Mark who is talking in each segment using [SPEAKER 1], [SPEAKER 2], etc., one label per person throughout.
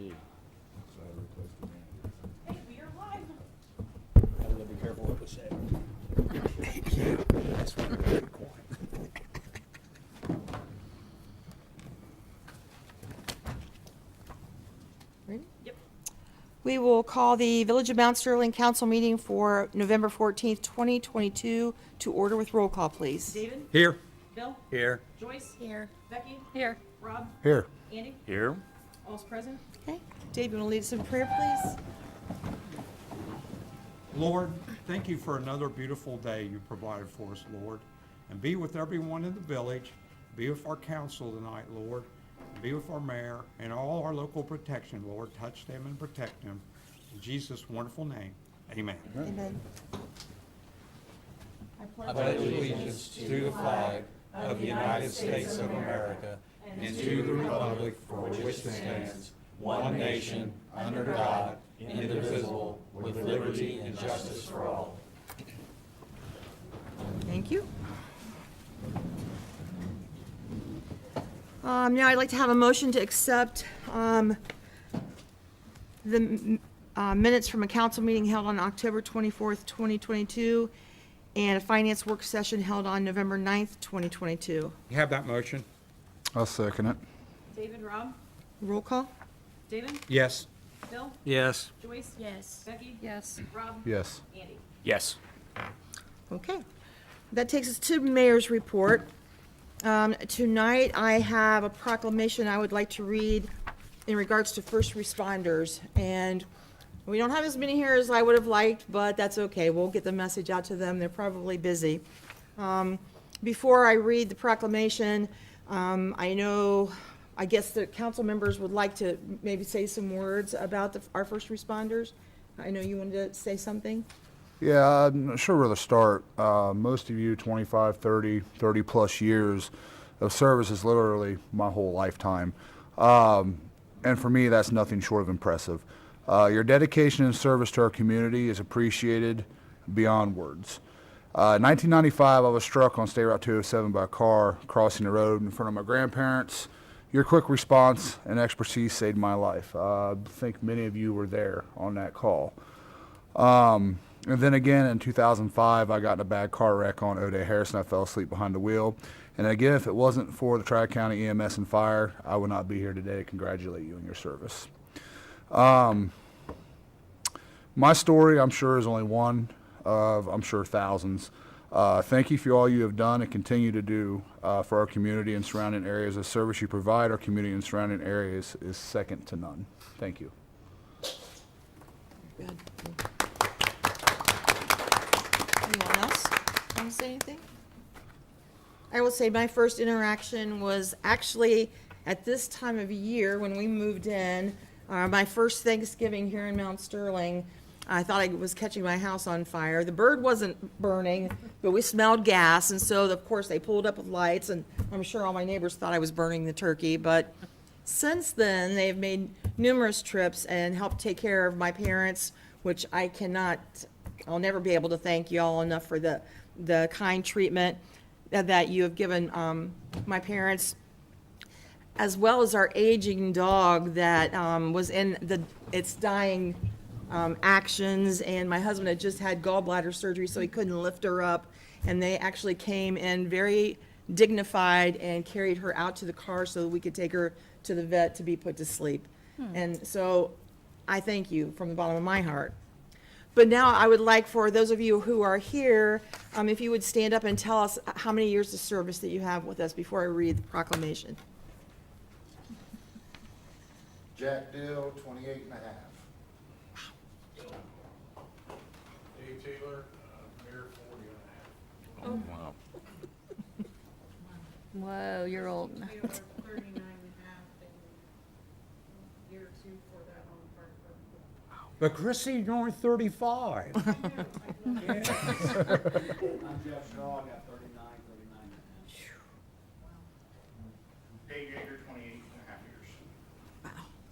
[SPEAKER 1] see.
[SPEAKER 2] Hey, we are live.
[SPEAKER 1] I gotta be careful what we say. That's what we're doing.
[SPEAKER 3] Ready?
[SPEAKER 2] Yep.
[SPEAKER 3] We will call the Village of Mount Sterling Council meeting for November 14th, 2022 to order with roll call, please.
[SPEAKER 2] David?
[SPEAKER 1] Here.
[SPEAKER 2] Bill?
[SPEAKER 1] Here.
[SPEAKER 2] Joyce?
[SPEAKER 3] Here.
[SPEAKER 2] Becky?
[SPEAKER 4] Here.
[SPEAKER 2] Rob?
[SPEAKER 5] Here.
[SPEAKER 2] Andy?
[SPEAKER 1] Here.
[SPEAKER 2] All's present?
[SPEAKER 3] Okay. Dave, you want to lead us in prayer, please?
[SPEAKER 5] Lord, thank you for another beautiful day you provided for us, Lord. And be with everyone in the village. Be with our council tonight, Lord. Be with our mayor and all our local protection, Lord. Touch them and protect them. In Jesus' wonderful name, amen.
[SPEAKER 3] Amen.
[SPEAKER 6] I pledge allegiance to the flag of the United States of America and to the republic for which it stands, one nation, under God, indivisible, with liberty and justice for all.
[SPEAKER 3] Thank you. Now I'd like to have a motion to accept the minutes from a council meeting held on October 24th, 2022, and a finance work session held on November 9th, 2022.
[SPEAKER 5] You have that motion?
[SPEAKER 7] I'll second it.
[SPEAKER 2] David, Rob?
[SPEAKER 3] Roll call?
[SPEAKER 2] David?
[SPEAKER 5] Yes.
[SPEAKER 2] Bill?
[SPEAKER 1] Yes.
[SPEAKER 2] Joyce?
[SPEAKER 4] Yes.
[SPEAKER 2] Becky?
[SPEAKER 4] Yes.
[SPEAKER 2] Rob?
[SPEAKER 7] Yes.
[SPEAKER 2] Andy?
[SPEAKER 1] Yes.
[SPEAKER 3] Okay. That takes us to mayor's report. Tonight, I have a proclamation I would like to read in regards to first responders. And we don't have as many here as I would have liked, but that's okay. We'll get the message out to them. They're probably busy. Before I read the proclamation, I guess the council members would like to maybe say some words about our first responders. I know you wanted to say something.
[SPEAKER 7] Yeah, I'm not sure where to start. Most of you, 25, 30 plus years of service is literally my whole lifetime. And for me, that's nothing short of impressive. Your dedication and service to our community is appreciated beyond words. In 1995, I was struck on State Route 207 by a car crossing the road in front of my grandparents. Your quick response and expertise saved my life. I think many of you were there on that call. And then again, in 2005, I got in a bad car wreck on O'Day Harrison. I fell asleep behind the wheel. And again, if it wasn't for the Tri-County EMS and Fire, I would not be here today to congratulate you on your service. My story, I'm sure, is only one of, I'm sure, thousands. Thank you for all you have done and continue to do for our community and surrounding areas. The service you provide our community and surrounding areas is second to none. Thank you.
[SPEAKER 3] Good. Anyone else want to say anything? I will say my first interaction was actually at this time of year when we moved in. My first Thanksgiving here in Mount Sterling, I thought I was catching my house on fire. The bird wasn't burning, but we smelled gas, and so of course they pulled up with lights, and I'm sure all my neighbors thought I was burning the turkey. But since then, they've made numerous trips and helped take care of my parents, which I'll never be able to thank you all enough for the kind treatment that you have given my parents, as well as our aging dog that was in its dying actions, and my husband had just had gallbladder surgery, so he couldn't lift her up, and they actually came in very dignified and carried her out to the car so that we could take her to the vet to be put to sleep. And so I thank you from the bottom of my heart. But now I would like for those of you who are here, if you would stand up and tell us how many years of service that you have with us before I read the proclamation.
[SPEAKER 8] Jack Dill, 28 and a half.
[SPEAKER 6] Dave Taylor, Mayor, 40 and a half.
[SPEAKER 1] Wow.
[SPEAKER 4] Whoa, you're old.
[SPEAKER 2] We are 39 and a half, and year or two for that on the fire department.
[SPEAKER 5] But Chrissy, you're only 35.
[SPEAKER 8] I'm Jeff Shaw, I got 39 and a half.
[SPEAKER 9] Dave Yeager, 28 and a half years.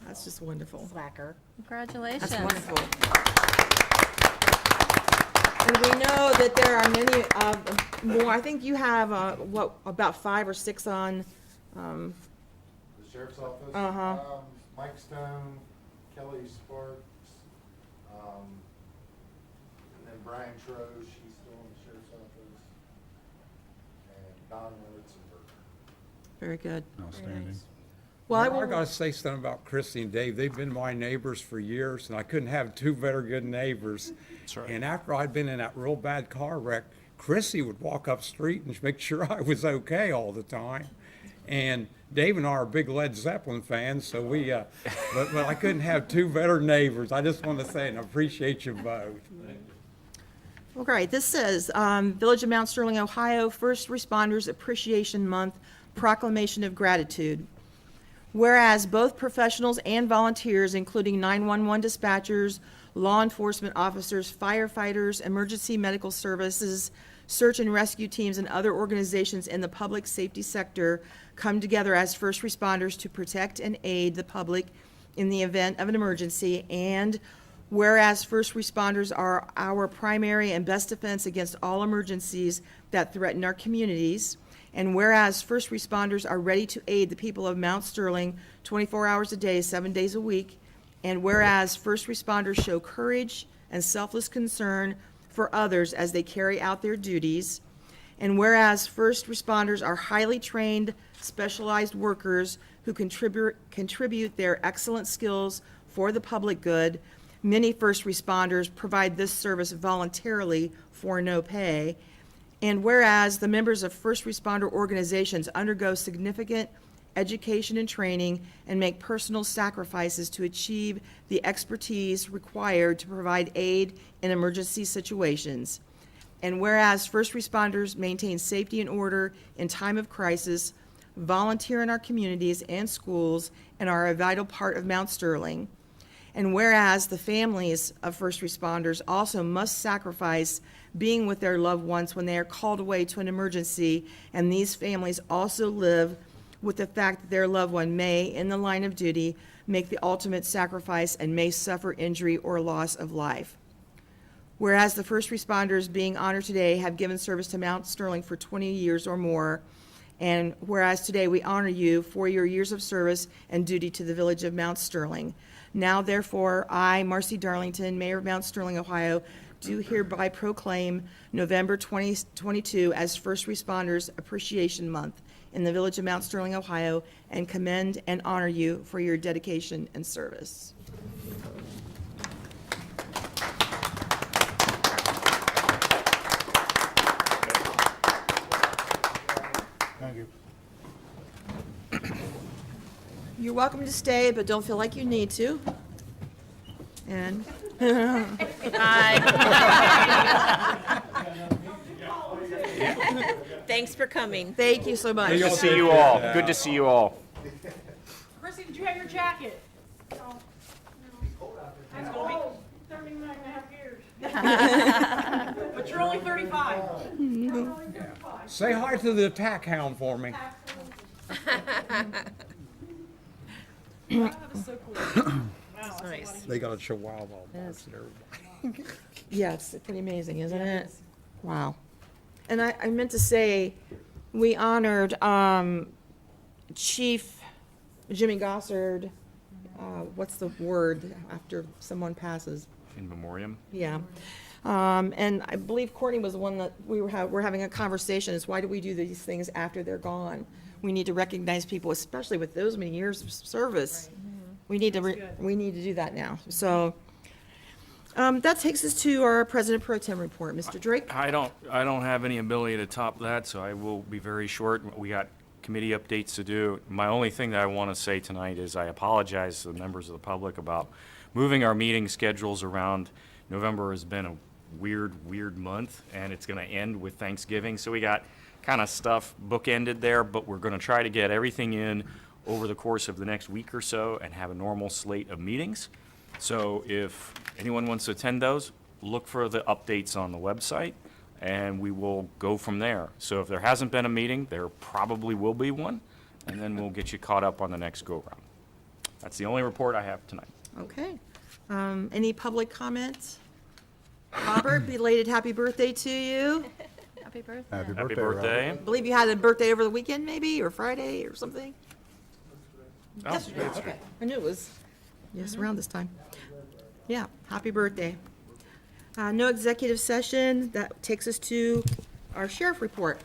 [SPEAKER 3] That's just wonderful.
[SPEAKER 4] Slacker. Congratulations.
[SPEAKER 3] That's wonderful. And we know that there are many more. I think you have, about 5 or 6 on,
[SPEAKER 8] The sheriff's office.
[SPEAKER 3] Uh-huh.
[SPEAKER 8] Mike Stone,
[SPEAKER 10] Kelly Sparks, and then Brian Troge, he's still in the sheriff's office, and Don Ritzenberger.
[SPEAKER 3] Very good.
[SPEAKER 7] Outstanding.
[SPEAKER 3] Well, I
[SPEAKER 5] I
[SPEAKER 3] will,
[SPEAKER 5] gotta say something about Christy and Dave. They've been my neighbors for years, and I couldn't have two better good neighbors.
[SPEAKER 6] That's right.
[SPEAKER 5] And after I'd been in that real bad car wreck, Christy would walk up street and make sure I was okay all the time. And Dave and I are big Led Zeppelin fans, so but I couldn't have two better neighbors. I just want to say, and I appreciate you both.
[SPEAKER 3] okay, this says, Village of Mount Sterling, Ohio, First Responders Appreciation Month, Proclamation of Gratitude. Whereas both professionals and volunteers, including 911 dispatchers, law enforcement officers, firefighters, emergency medical services, search and rescue teams, and other organizations in the public safety sector come together as first responders to protect and aid the public in the event of an emergency. And whereas first responders are our primary and best defense against all emergencies that threaten our communities. And whereas first responders are ready to aid the people of Mount Sterling 24 hours a day, 7 days a week. And whereas first responders show courage and selfless concern for others as they carry out their duties. And whereas first responders are highly trained, specialized workers who contribute their excellent skills for the public good, many first responders provide this service voluntarily for no pay. And whereas the members of first responder organizations undergo significant education and training and make personal sacrifices to achieve the expertise required to provide aid in emergency situations. And whereas first responders maintain safety and order in time of crisis, volunteer in our communities and schools, and are a vital part of Mount Sterling. And whereas the families of first responders also must sacrifice being with their loved ones when they are called away to an emergency, and these families also live with the fact that their loved one may, in the line of duty, make the ultimate sacrifice and may suffer injury or loss of life. Whereas the first responders being honored today have given service to Mount Sterling for 20 years or more, and whereas today we honor you for your years of service and duty to the village of Mount Sterling. Now therefore, I, Marcy Darlington, Mayor of Mount Sterling, Ohio, do hereby proclaim November 2022 as First Responders Appreciation Month in the village of Mount Sterling, Ohio, and commend and honor you for your dedication and service.
[SPEAKER 7] Thank you.
[SPEAKER 3] You're welcome to stay, but don't feel like you need to. And
[SPEAKER 11] Thanks for coming.
[SPEAKER 3] thank you so much.
[SPEAKER 5] Good
[SPEAKER 6] Good to see you all. Good to see you all.
[SPEAKER 2] Chrissy, did you have your jacket? No. That's gonna be 39 and a half years. But you're only 35. You're only 35.
[SPEAKER 5] Say hi to the attack hound for me.
[SPEAKER 2] Wow, that is so cool. Wow, that's a lot
[SPEAKER 11] Nice.
[SPEAKER 2] of-
[SPEAKER 5] They got a chihuahua barks at everybody.
[SPEAKER 3] Yeah, it's pretty amazing, isn't it? Wow. And I meant to say, we honored Chief Jimmy Gossard, what's the word after someone passes?
[SPEAKER 6] In memoriam.
[SPEAKER 3] Yeah. And I believe Courtney was the one that we're having a conversation, is why do we do these things after they're gone? We need to recognize people, especially with those many years of service. We need to,
[SPEAKER 2] That's good.
[SPEAKER 3] we need to do that now. So, that takes us to our President Pro Tem report. Mr. Drake?
[SPEAKER 6] I don't have any ability to top that, so I will be very short. We got committee updates to do. My only thing that I want to say tonight is I apologize to the members of the public about moving our meeting schedules around. November has been a weird month, and it's going to end with Thanksgiving, so we got kind of stuff bookended there, but we're going to try to get everything in over the course of the next week or so and have a normal slate of meetings. So if anyone wants to attend those, look for the updates on the website, and we will go from there. So if there hasn't been a meeting, there probably will be one, and then we'll get you caught up on the next go-round. That's the only report I have tonight.
[SPEAKER 3] Okay. Any public comments? Robert, belated happy birthday to you.
[SPEAKER 4] Happy birthday.
[SPEAKER 7] Happy
[SPEAKER 6] Happy
[SPEAKER 7] birthday, Robert.
[SPEAKER 6] birthday.
[SPEAKER 3] I believe you had a birthday over the weekend, maybe, or Friday, or something?
[SPEAKER 6] Oh,
[SPEAKER 3] Yesterday, okay. I knew it was Yes, around this time. Yeah, happy birthday. No executive session. That takes us to our sheriff report.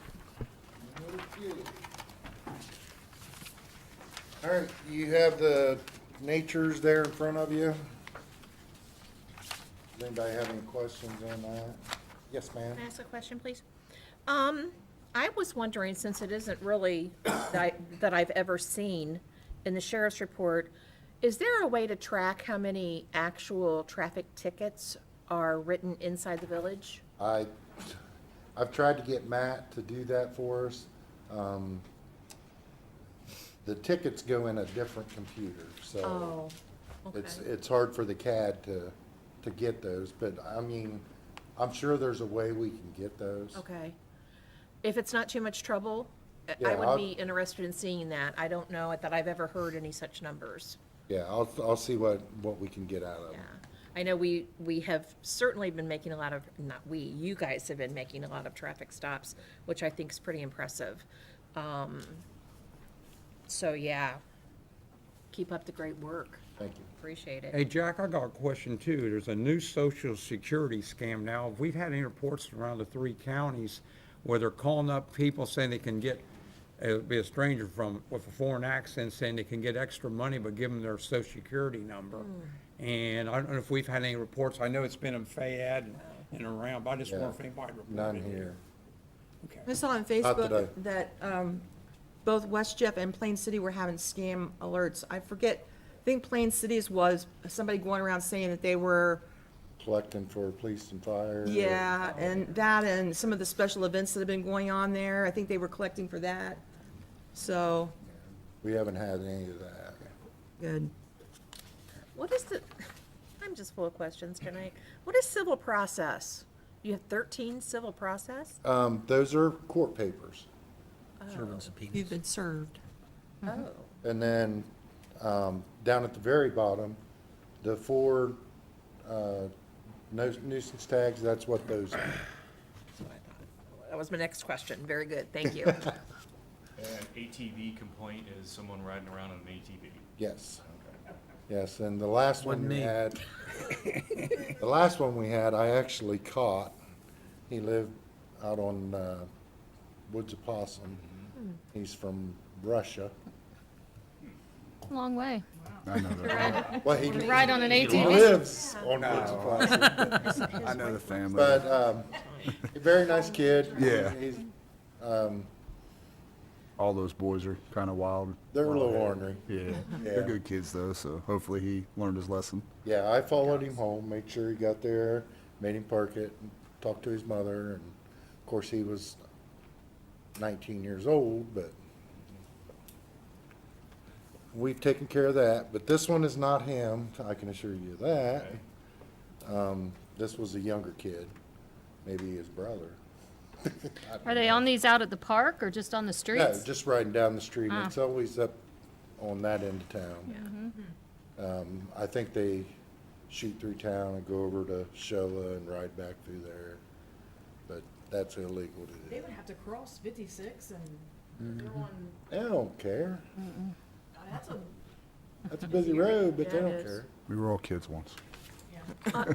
[SPEAKER 10] All right, you have the natures there in front of you. Does anybody have any questions on that? Yes, ma'am.
[SPEAKER 2] Can I ask a question, please? I was wondering, since it isn't really that I've ever seen in the sheriff's report, is there a way to track how many actual traffic tickets are written inside the village?
[SPEAKER 10] I've tried to get Matt to do that for us. The tickets go in a different computer, so
[SPEAKER 2] Oh, okay.
[SPEAKER 10] it's hard for the CAD to get those, but I mean, I'm sure there's a way we can get those.
[SPEAKER 2] Okay. If it's not too much trouble, I
[SPEAKER 10] Yeah,
[SPEAKER 2] would
[SPEAKER 10] I'll-
[SPEAKER 2] be interested in seeing that. I don't know that I've ever heard any such numbers.
[SPEAKER 10] Yeah, I'll see what we can get out of
[SPEAKER 2] Yeah.
[SPEAKER 10] them.
[SPEAKER 2] I know we have certainly been making a lot of, not we, you guys have been making a lot of traffic stops, which I think is pretty impressive. So, yeah, keep up the great work.
[SPEAKER 10] Thank you.
[SPEAKER 2] Appreciate it.
[SPEAKER 5] Hey, Jack, I got a question too. There's a new social security scam now. We've had any reports around the 3 counties where they're calling up people saying they can get, be a stranger from, with a foreign accent, saying they can get extra money, but give them their social security number. And I don't know if we've had any reports. I know it's been in Fayette and around, but I just wonder if anybody reported
[SPEAKER 10] None
[SPEAKER 5] it
[SPEAKER 10] here.
[SPEAKER 5] Okay.
[SPEAKER 3] I saw on
[SPEAKER 10] today.
[SPEAKER 3] Facebook that both West Jeff and Plain City were having scam alerts. I forget, I think Plain City's was somebody going around saying that they were,
[SPEAKER 10] Collecting for police and fire.
[SPEAKER 3] yeah, and that and some of the special events that have been going on there. I think they were collecting for that. So,
[SPEAKER 10] We haven't had any of that.
[SPEAKER 3] good.
[SPEAKER 2] What is the, I'm just full of questions tonight. What is civil process? You have 13 civil process?
[SPEAKER 10] Those are court papers.
[SPEAKER 3] You've been served.
[SPEAKER 2] Oh,
[SPEAKER 10] And then, down at the very bottom, the 4 nuisance tags, that's what those are.
[SPEAKER 2] that's what I thought. That was my next question. Very good, thank you.
[SPEAKER 9] An ATV complaint is someone riding around on an ATV.
[SPEAKER 10] Yes. Yes, and the last one
[SPEAKER 1] Wasn't
[SPEAKER 10] we
[SPEAKER 1] me.
[SPEAKER 10] had, the last one we had, I actually caught. He lived out on, Woods of Possum. He's from Russia.
[SPEAKER 4] Long way.
[SPEAKER 7] I know the,
[SPEAKER 10] Well, he
[SPEAKER 4] Ride on an
[SPEAKER 10] he
[SPEAKER 4] ATV?
[SPEAKER 10] lives on Woods of Possum.
[SPEAKER 7] I know the family.
[SPEAKER 10] But, a very nice kid.
[SPEAKER 7] Yeah.
[SPEAKER 10] He's,
[SPEAKER 7] All those boys are kind of wild.
[SPEAKER 10] they're a little
[SPEAKER 7] wild-headed.
[SPEAKER 10] ornery.
[SPEAKER 7] Yeah.
[SPEAKER 10] Yeah.
[SPEAKER 7] They're good kids though, so hopefully he learned his lesson.
[SPEAKER 10] Yeah, I followed him home, made sure he got there, made him park it, and talked to his mother, and of course, he was 19 years old, but we've taken care of that. But this one is not him, I can assure you of that. This was a younger kid, maybe his brother. I don't
[SPEAKER 4] Are they
[SPEAKER 10] know.
[SPEAKER 4] on these out at the park or just on the
[SPEAKER 10] No,
[SPEAKER 4] streets?
[SPEAKER 10] just riding down the street,
[SPEAKER 4] Ah.
[SPEAKER 10] it's always up on that end of town. I think they shoot through town and go over to Showa and ride back through there, but that's illegal to
[SPEAKER 2] They
[SPEAKER 10] do.
[SPEAKER 2] would have to cross 56 and they're on,
[SPEAKER 10] They don't care,
[SPEAKER 2] that's a,
[SPEAKER 10] that's a busy road, but they
[SPEAKER 2] Yeah, it
[SPEAKER 10] don't
[SPEAKER 2] is.
[SPEAKER 10] care.
[SPEAKER 7] We were all kids once.
[SPEAKER 2] on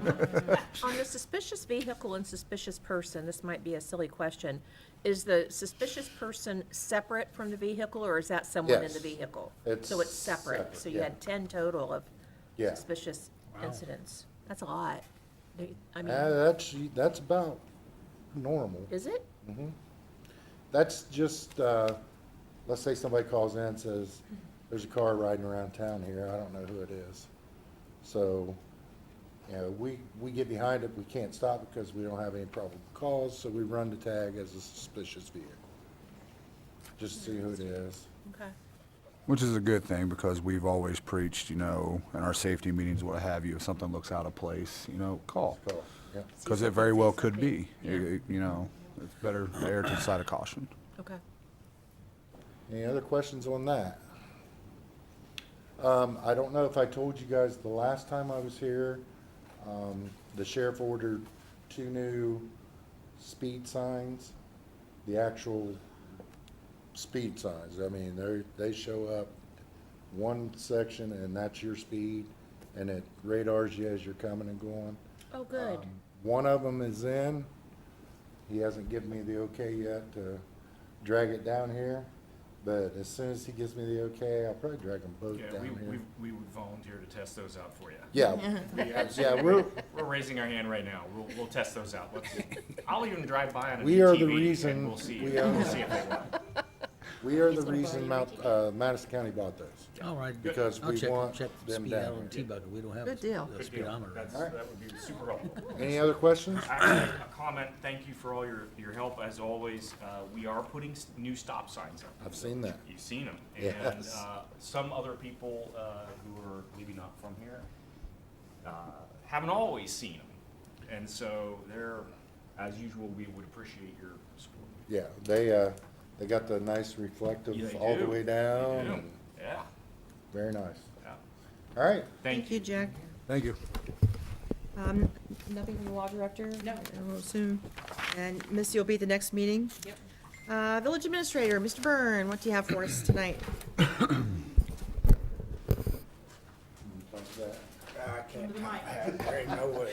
[SPEAKER 2] the suspicious vehicle and suspicious person, this might be a silly question. Is the suspicious person separate from the vehicle, or is that someone in the
[SPEAKER 10] Yes.
[SPEAKER 2] vehicle?
[SPEAKER 10] It's
[SPEAKER 2] So it's separate,
[SPEAKER 10] separate,
[SPEAKER 2] so you
[SPEAKER 10] yeah.
[SPEAKER 2] had 10 total of
[SPEAKER 10] Yeah.
[SPEAKER 2] suspicious incidents. That's a lot. I mean,
[SPEAKER 10] That's about normal.
[SPEAKER 2] is it?
[SPEAKER 10] That's just, let's say somebody calls in and says, there's a car riding around town here, I don't know who it is. So, you know, we get behind it, we can't stop it because we don't have any probable cause, so we run the tag as a suspicious vehicle. Just to see who it is.
[SPEAKER 2] Okay.
[SPEAKER 7] Which is a good thing because we've always preached, you know, in our safety meetings, what have you, if something looks out of place, you know, call.
[SPEAKER 10] Call, yeah.
[SPEAKER 7] Because it very well could be. You know, it's better to err to the side of caution.
[SPEAKER 2] Okay.
[SPEAKER 10] Any other questions on that? I don't know if I told you guys the last time I was here, the sheriff ordered 2 new speed signs, the actual speed signs. I mean, they show up one section and that's your speed, and it radars you as you're coming and going.
[SPEAKER 3] Oh, good.
[SPEAKER 10] One of them is in. He hasn't given me the okay yet to drag it down here, but as soon as he gives me the okay, I'll probably drag them both
[SPEAKER 9] Yeah,
[SPEAKER 10] down here.
[SPEAKER 9] we would volunteer to test those out for you.
[SPEAKER 10] Yeah,
[SPEAKER 9] We
[SPEAKER 10] yeah, we're,
[SPEAKER 9] raising our hand right now. We'll test those out. I'll even drive by on an
[SPEAKER 10] We are the
[SPEAKER 9] ATV
[SPEAKER 10] reason
[SPEAKER 9] and we'll see.
[SPEAKER 10] we are-
[SPEAKER 9] We'll see if they work.
[SPEAKER 10] we are the reason Madison County bought those.
[SPEAKER 1] All right.
[SPEAKER 10] Because
[SPEAKER 1] I'll
[SPEAKER 10] we
[SPEAKER 1] check
[SPEAKER 10] want
[SPEAKER 1] the
[SPEAKER 10] them
[SPEAKER 1] speed
[SPEAKER 10] down
[SPEAKER 1] out on
[SPEAKER 10] here.
[SPEAKER 1] T-Bug. We don't have
[SPEAKER 3] Good deal.
[SPEAKER 1] a
[SPEAKER 9] Good deal.
[SPEAKER 1] speedometer.
[SPEAKER 9] That would be super helpful.
[SPEAKER 10] Any other questions?
[SPEAKER 9] Actually, a comment, thank you for all your help, as always. We are putting new stop signs up.
[SPEAKER 10] I've seen that.
[SPEAKER 9] You've seen them. And
[SPEAKER 10] Yes.
[SPEAKER 9] some other people who are maybe not from here haven't always seen them. And so they're, as usual, we would appreciate your support.
[SPEAKER 10] Yeah, they got the nice reflective
[SPEAKER 9] Yeah, they
[SPEAKER 10] all the
[SPEAKER 9] do.
[SPEAKER 10] way
[SPEAKER 9] They
[SPEAKER 10] down.
[SPEAKER 9] do.
[SPEAKER 10] and
[SPEAKER 9] Yeah,
[SPEAKER 10] Very nice.
[SPEAKER 9] yeah.
[SPEAKER 10] All right,
[SPEAKER 3] Thank you, Jack.
[SPEAKER 7] Thank you.
[SPEAKER 3] Nothing from the law director?
[SPEAKER 2] No.
[SPEAKER 3] I will assume. And Missy will be at the next meeting.
[SPEAKER 2] Yep.
[SPEAKER 3] Village Administrator, Mr. Byrne, what do you have for us tonight?
[SPEAKER 2] Into the mic.
[SPEAKER 11] There ain't no way.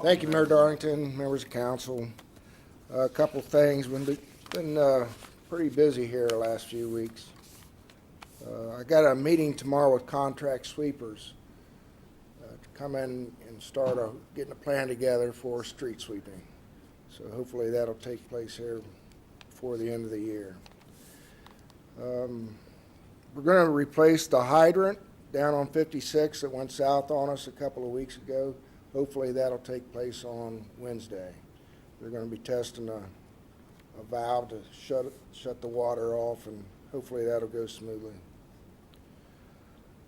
[SPEAKER 10] Thank you, Mayor Darlington, members of council. A couple things, been pretty busy here the last few weeks. I got a meeting tomorrow with contract sweepers to come in and start getting a plan together for street sweeping. So hopefully that'll take place here before the end of the year. We're gonna replace the hydrant down on 56 that went south on us a couple of weeks ago. Hopefully that'll take place on Wednesday. They're gonna be testing a valve to shut the water off, and hopefully that'll go smoothly.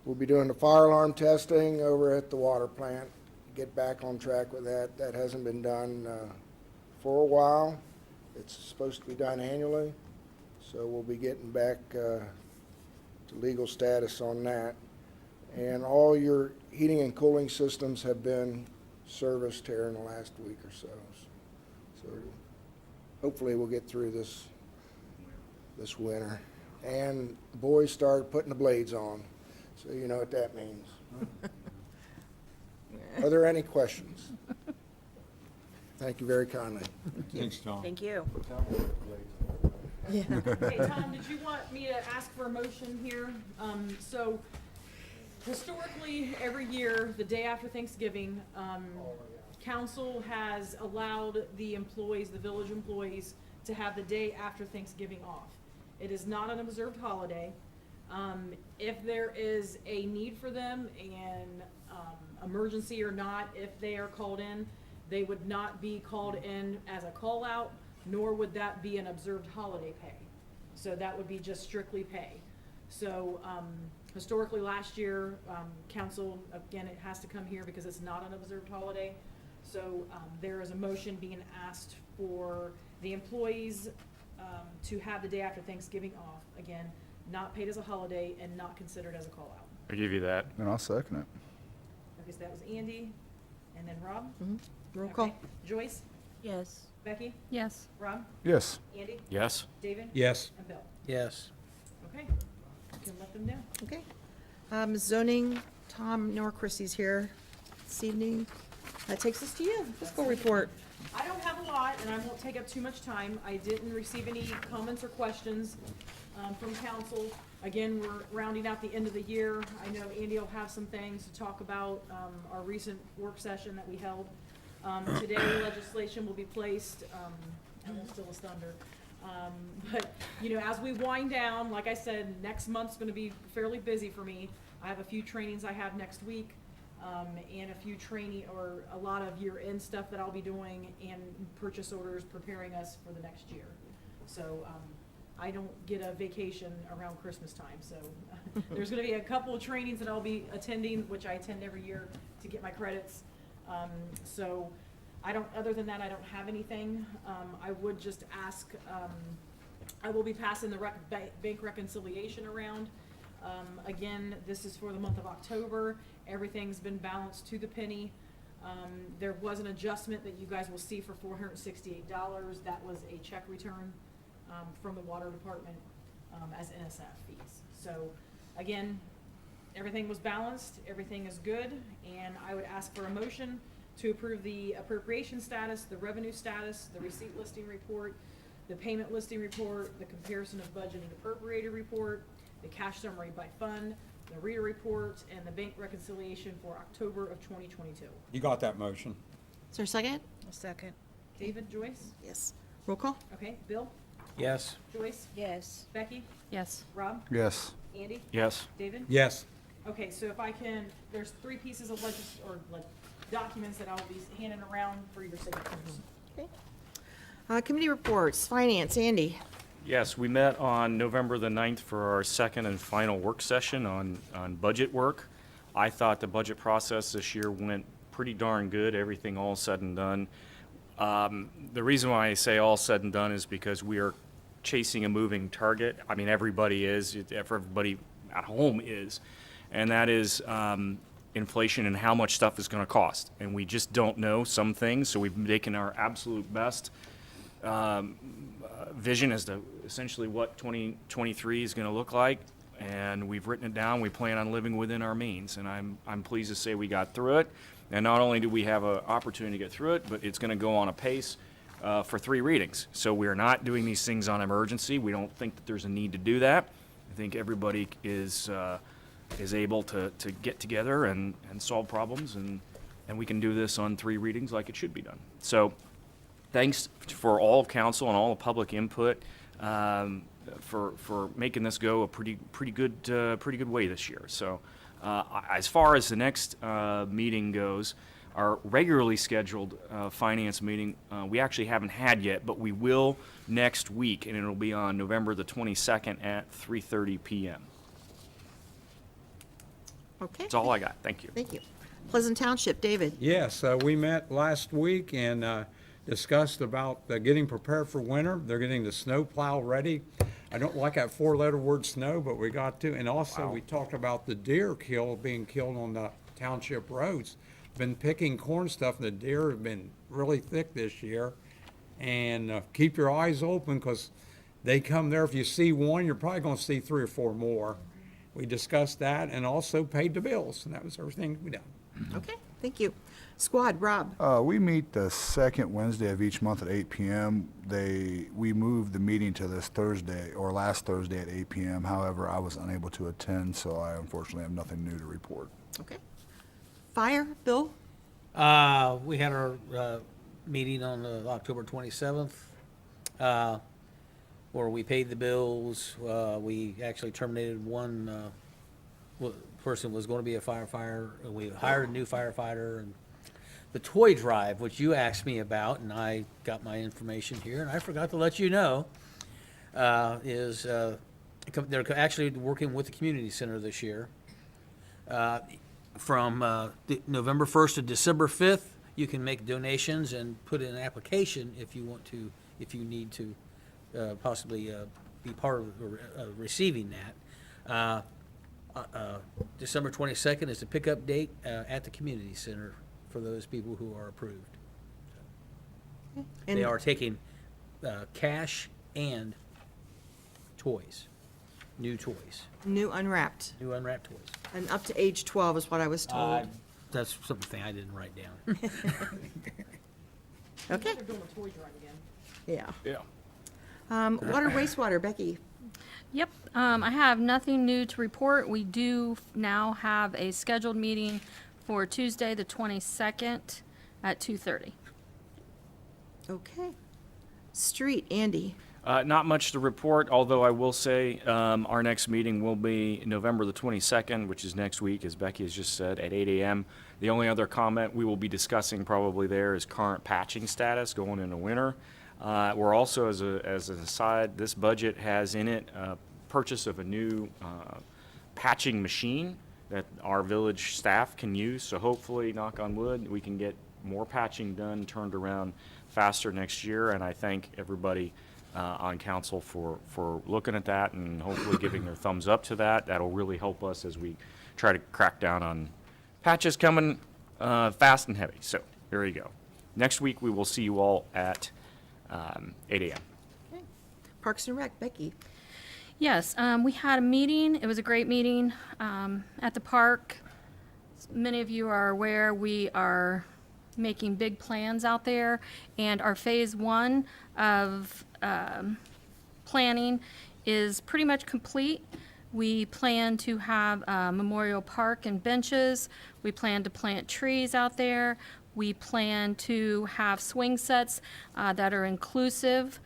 [SPEAKER 10] We'll be doing the fire alarm testing over at the water plant, get back on track with that. That hasn't been done for a while. It's supposed to be done annually, so we'll be getting back to legal status on that. And all your heating and cooling systems have been serviced here in the last week or so. So hopefully we'll get through this winter. And boys started putting the blades on, so you know what that means. Are there any questions? Thank you very kindly.
[SPEAKER 5] Thanks, Tom.
[SPEAKER 3] Thank you.
[SPEAKER 2] Hey, Tom, did you want me to ask for a motion here? So historically, every year, the day after Thanksgiving, council has allowed the employees, the village employees, to have the day after Thanksgiving off. It is not an observed holiday. If there is a need for them and, emergency or not, if they are called in, they would not be called in as a call out, nor would that be an observed holiday pay. So that would be just strictly pay. So, historically, last year, council, again, it has to come here because it's not an observed holiday. So, there is a motion being asked for the employees, to have the day after Thanksgiving off. Again, not paid as a holiday and not considered as a call out.
[SPEAKER 9] I give you that.
[SPEAKER 7] And I'll second it.
[SPEAKER 2] Okay, so that was Andy, and then Rob?
[SPEAKER 3] Roll call.
[SPEAKER 2] Okay. Joyce?
[SPEAKER 3] Yes.
[SPEAKER 2] Becky?
[SPEAKER 4] Yes.
[SPEAKER 2] Rob?
[SPEAKER 7] Yes.
[SPEAKER 2] Andy?
[SPEAKER 9] Yes?
[SPEAKER 2] David?
[SPEAKER 5] Yes.
[SPEAKER 2] And Bill?
[SPEAKER 1] Yes.
[SPEAKER 2] Okay, you can let them know.
[SPEAKER 3] Okay. Zoning, Tom nor Chrissy's here this evening. That takes us to you, fiscal report.
[SPEAKER 2] I don't have a lot, and I won't take up too much time. I didn't receive any comments or questions from council. Again, we're rounding out the end of the year. I know Andy will have some things to talk about, our recent work session that we held. Today, legislation will be placed, I won't steal his thunder. But, you know, as we wind down, like I said, next month's gonna be fairly busy for me. I have a few trainings I have next week, and a few or a lot of year-end stuff that I'll be doing, and purchase orders preparing us for the next year. So, I don't get a vacation around Christmas time, so there's gonna be a couple of trainings that I'll be attending, which I attend every year to get my credits. So, other than that, I don't have anything. I would just ask, I will be passing the bank reconciliation around. Again, this is for the month of October. Everything's been balanced to the penny. There was an adjustment that you guys will see for $468. That was a check return, from the water department, as NSF fees. So, again, Everything was balanced, everything is good, and I would ask for a motion to approve the appropriation status, the revenue status, the receipt listing report, the payment listing report, the comparison of budget and appropriated report, the cash summary by fund, the reader report, and the bank reconciliation for October of 2022.
[SPEAKER 5] You got that motion?
[SPEAKER 3] Is there a second?
[SPEAKER 11] A second.
[SPEAKER 2] David, Joyce?
[SPEAKER 3] Yes. Roll call?
[SPEAKER 2] Okay, Bill?
[SPEAKER 6] Yes.
[SPEAKER 2] Joyce?
[SPEAKER 11] Yes.
[SPEAKER 2] Becky?
[SPEAKER 4] Yes.
[SPEAKER 2] Rob?
[SPEAKER 7] Yes.
[SPEAKER 2] Andy?
[SPEAKER 9] Yes.
[SPEAKER 2] David?
[SPEAKER 5] Yes.
[SPEAKER 2] Okay, so if I can, there's 3 pieces of documents that I'll be handing around for your signatures.
[SPEAKER 3] Okay. Committee reports, finance, Andy.
[SPEAKER 9] Yes, we met on November the 9th for our second and final work session on budget work. I thought the budget process this year went pretty darn good, everything all said and done. The reason why I say all said and done is because we are chasing a moving target. I mean, everybody is, everybody at home is, and that is inflation and how much stuff is going to cost. And we just don't know some things, so we've taken our absolute best vision as to essentially what 2023 is going to look like, and we've written it down. We plan on living within our means, and I'm pleased to say we got through it. And not only do we have an opportunity to get through it, but it's going to go on a pace for 3 readings. So we are not doing these things on emergency. We don't think that there's a need to do that. I think everybody is able to get together and solve problems, and we can do this on 3 readings like it should be done. So thanks for all of council and all the public input for making this go a pretty good way this year. So as far as the next meeting goes, our regularly scheduled finance meeting we actually haven't had yet, but we will next week, and it'll be on November the 22nd at 3:30 p.m.
[SPEAKER 3] Okay.
[SPEAKER 9] That's all I got. Thank you.
[SPEAKER 3] Thank you. Pleasant Township, David.
[SPEAKER 5] Yes, we met last week and discussed about getting prepared for winter. They're getting the snow plow ready. I don't like that 4-letter word snow, but we got to. And also we talked about the deer being killed on the township roads. Been picking corn stuff, and the deer have been really thick this year. And keep your eyes open, because they come there. If you see one, you're probably going to see 3 or 4 more. We discussed that and also paid the bills, and that was everything we done.
[SPEAKER 3] Okay, thank you. Squad, Rob.
[SPEAKER 7] We meet the second Wednesday of each month at 8 p.m. We moved the meeting to this Thursday, or last Thursday at 8 p.m. However, I was unable to attend, so I unfortunately have nothing new to report.
[SPEAKER 3] Okay. Fire, Bill.
[SPEAKER 11] We had our meeting on October 27th, where we paid the bills. We actually terminated one person was going to be a firefighter, and we hired a new firefighter. And the toy drive, which you asked me about, and I got my information here, and I forgot to let you know, is they're actually working with the community center this year. From November 1st to December 5th, you can make donations and put in an application if you want to, if you need to possibly be part of receiving that. December 22nd is the pickup date at the community center for those people who are approved. They are taking cash and toys, new toys,
[SPEAKER 3] New unwrapped.
[SPEAKER 11] new unwrapped toys.
[SPEAKER 3] And up to age 12 is what I was told.
[SPEAKER 11] That's something I didn't write down.
[SPEAKER 3] Okay,
[SPEAKER 2] They're doing a toy drive again.
[SPEAKER 3] yeah.
[SPEAKER 9] Yeah.
[SPEAKER 3] Water, wastewater, Becky.
[SPEAKER 4] Yep, I have nothing new to report. We do now have a scheduled meeting for Tuesday, the 22nd at 2:30.
[SPEAKER 3] Okay. Street, Andy.
[SPEAKER 9] Not much to report, although I will say our next meeting will be November the 22nd, which is next week, as Becky has just said, at 8 a.m. The only other comment we will be discussing probably there is current patching status going into winter. We're also, as an aside, this budget has in it purchase of a new patching machine that our village staff can use. So hopefully, knock on wood, we can get more patching done, turned around faster next year. And I thank everybody on council for looking at that and hopefully giving their thumbs up to that. That'll really help us as we try to crack down on patches coming fast and heavy. So there you go. Next week, we will see you all at 8 a.m.
[SPEAKER 3] Okay. Parks and Rec, Becky.
[SPEAKER 4] Yes, we had a meeting. It was a great meeting at the park. Many of you are aware we are making big plans out there, and our phase one of planning is pretty much complete. We plan to have a memorial park and benches. We plan to plant trees out there. We plan to have swing sets that are inclusive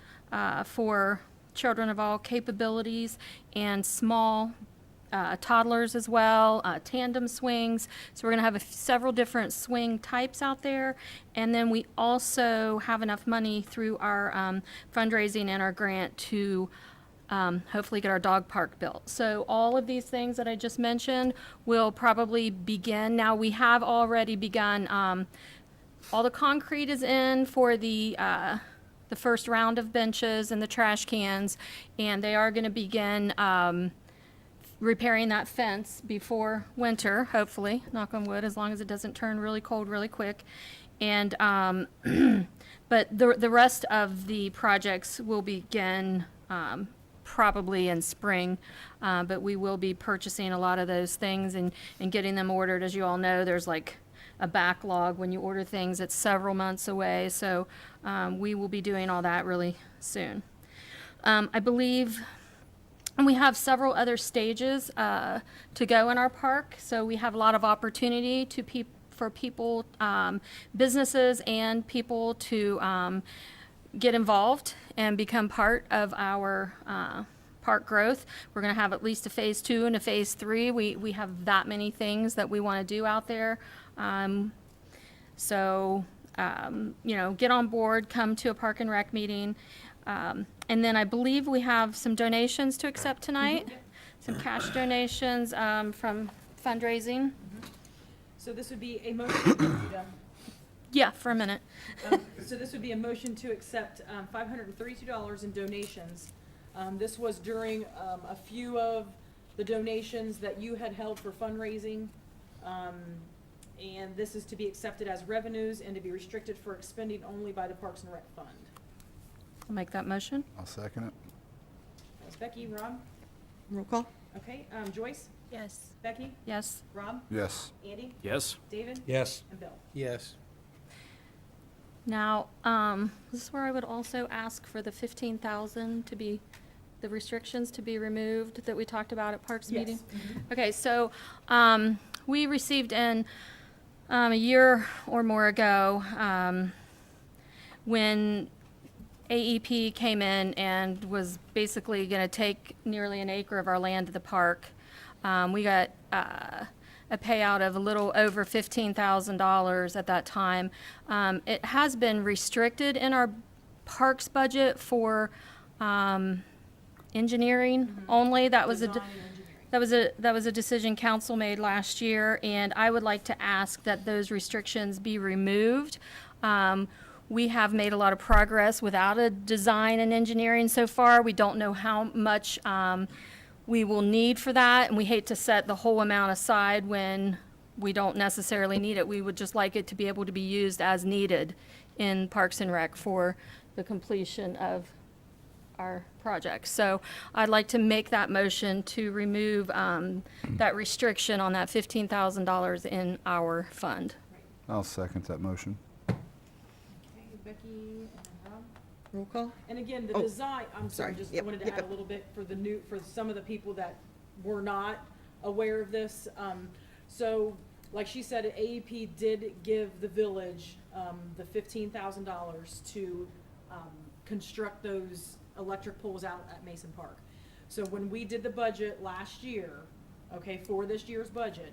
[SPEAKER 4] for children of all capabilities and small toddlers as well, tandem swings. So we're going to have several different swing types out there. And then we also have enough money through our fundraising and our grant to hopefully get our dog park built. So all of these things that I just mentioned will probably begin. Now, we have already begun. All the concrete is in for the first round of benches and the trash cans, and they are going to begin repairing that fence before winter, hopefully, knock on wood, as long as it doesn't turn really cold really quick. And but the rest of the projects will begin probably in spring, but we will be purchasing a lot of those things and getting them ordered. As you all know, there's like a backlog when you order things. It's several months away, so we will be doing all that really soon. I believe we have several other stages to go in our park, so we have a lot of opportunity for people, businesses and people to get involved and become part of our park growth. We're going to have at least a phase 2 and a phase 3. We have that many things that we want to do out there. So, get on board, come to a Park and Rec meeting. And then I believe we have some donations to accept tonight, some cash donations from fundraising.
[SPEAKER 2] So this would be a motion.
[SPEAKER 4] Yeah, for a minute.
[SPEAKER 2] So this would be a motion to accept $532 in donations. This was during a few of the donations that you had held for fundraising. And this is to be accepted as revenues and to be restricted for expending only by the Parks and Rec Fund.
[SPEAKER 4] I'll make that motion.
[SPEAKER 7] I'll second it.
[SPEAKER 2] That was Becky, Rob?
[SPEAKER 3] Roll call?
[SPEAKER 2] Okay, Joyce?
[SPEAKER 4] Yes.
[SPEAKER 2] Becky?
[SPEAKER 4] Yes.
[SPEAKER 2] Rob?
[SPEAKER 7] Yes.
[SPEAKER 2] Andy?
[SPEAKER 9] Yes.
[SPEAKER 2] David?
[SPEAKER 6] Yes.
[SPEAKER 2] And Bill?
[SPEAKER 11] Yes.
[SPEAKER 4] Now, this is where I would also ask for the 15,000 to be, the restrictions to be removed that we talked about at Parks
[SPEAKER 2] Yes.
[SPEAKER 4] meeting. Okay, so we received in a year or more ago when AEP came in and was basically going to take nearly an acre of our land to the park. We got a payout of a little over $15,000 at that time. It has been restricted in our parks budget for engineering only. That was
[SPEAKER 2] Design and engineering.
[SPEAKER 4] that was a decision council made last year, and I would like to ask that those restrictions be removed. We have made a lot of progress without a design and engineering so far. We don't know how much we will need for that, and we hate to set the whole amount aside when we don't necessarily need it. We would just like it to be able to be used as needed in Parks and Rec for the completion of our project. So I'd like to make that motion to remove that restriction on that $15,000 in our fund.
[SPEAKER 7] I'll second that motion.
[SPEAKER 2] Okay, Becky and Rob?
[SPEAKER 3] Roll call?
[SPEAKER 2] And again, the
[SPEAKER 3] Oh,
[SPEAKER 2] design, I'm sorry,
[SPEAKER 3] sorry.
[SPEAKER 2] just
[SPEAKER 3] Yep,
[SPEAKER 2] wanted to
[SPEAKER 3] yep,
[SPEAKER 2] add a
[SPEAKER 3] yep.
[SPEAKER 2] little bit for some of the people that were not aware of this. So, like she said, AEP did give the village, the $15,000 to, construct those electric poles out at Mason Park. So when we did the budget last year, okay, for this year's budget,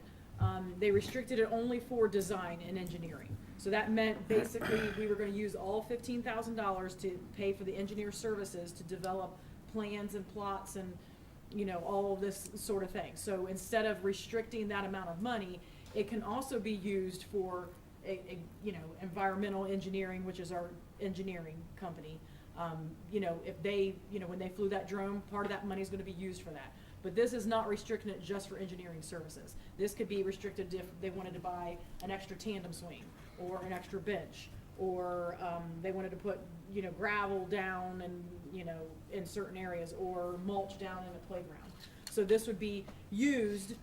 [SPEAKER 2] they restricted it only for design and engineering. So that meant basically we were gonna use all $15,000 to pay for the engineer services to develop plans and plots and, all of this sort of thing. So instead of restricting that amount of money, it can also be used for environmental engineering, which is our engineering company. If they, when they flew that drone, part of that money is gonna be used for that. But this is not restricting it just for engineering services. This could be restricted if they wanted to buy an extra tandem swing, or an extra bench, or, they wanted to put, you know, gravel down and, you know, in certain areas, or mulch down in the playground. So this would be used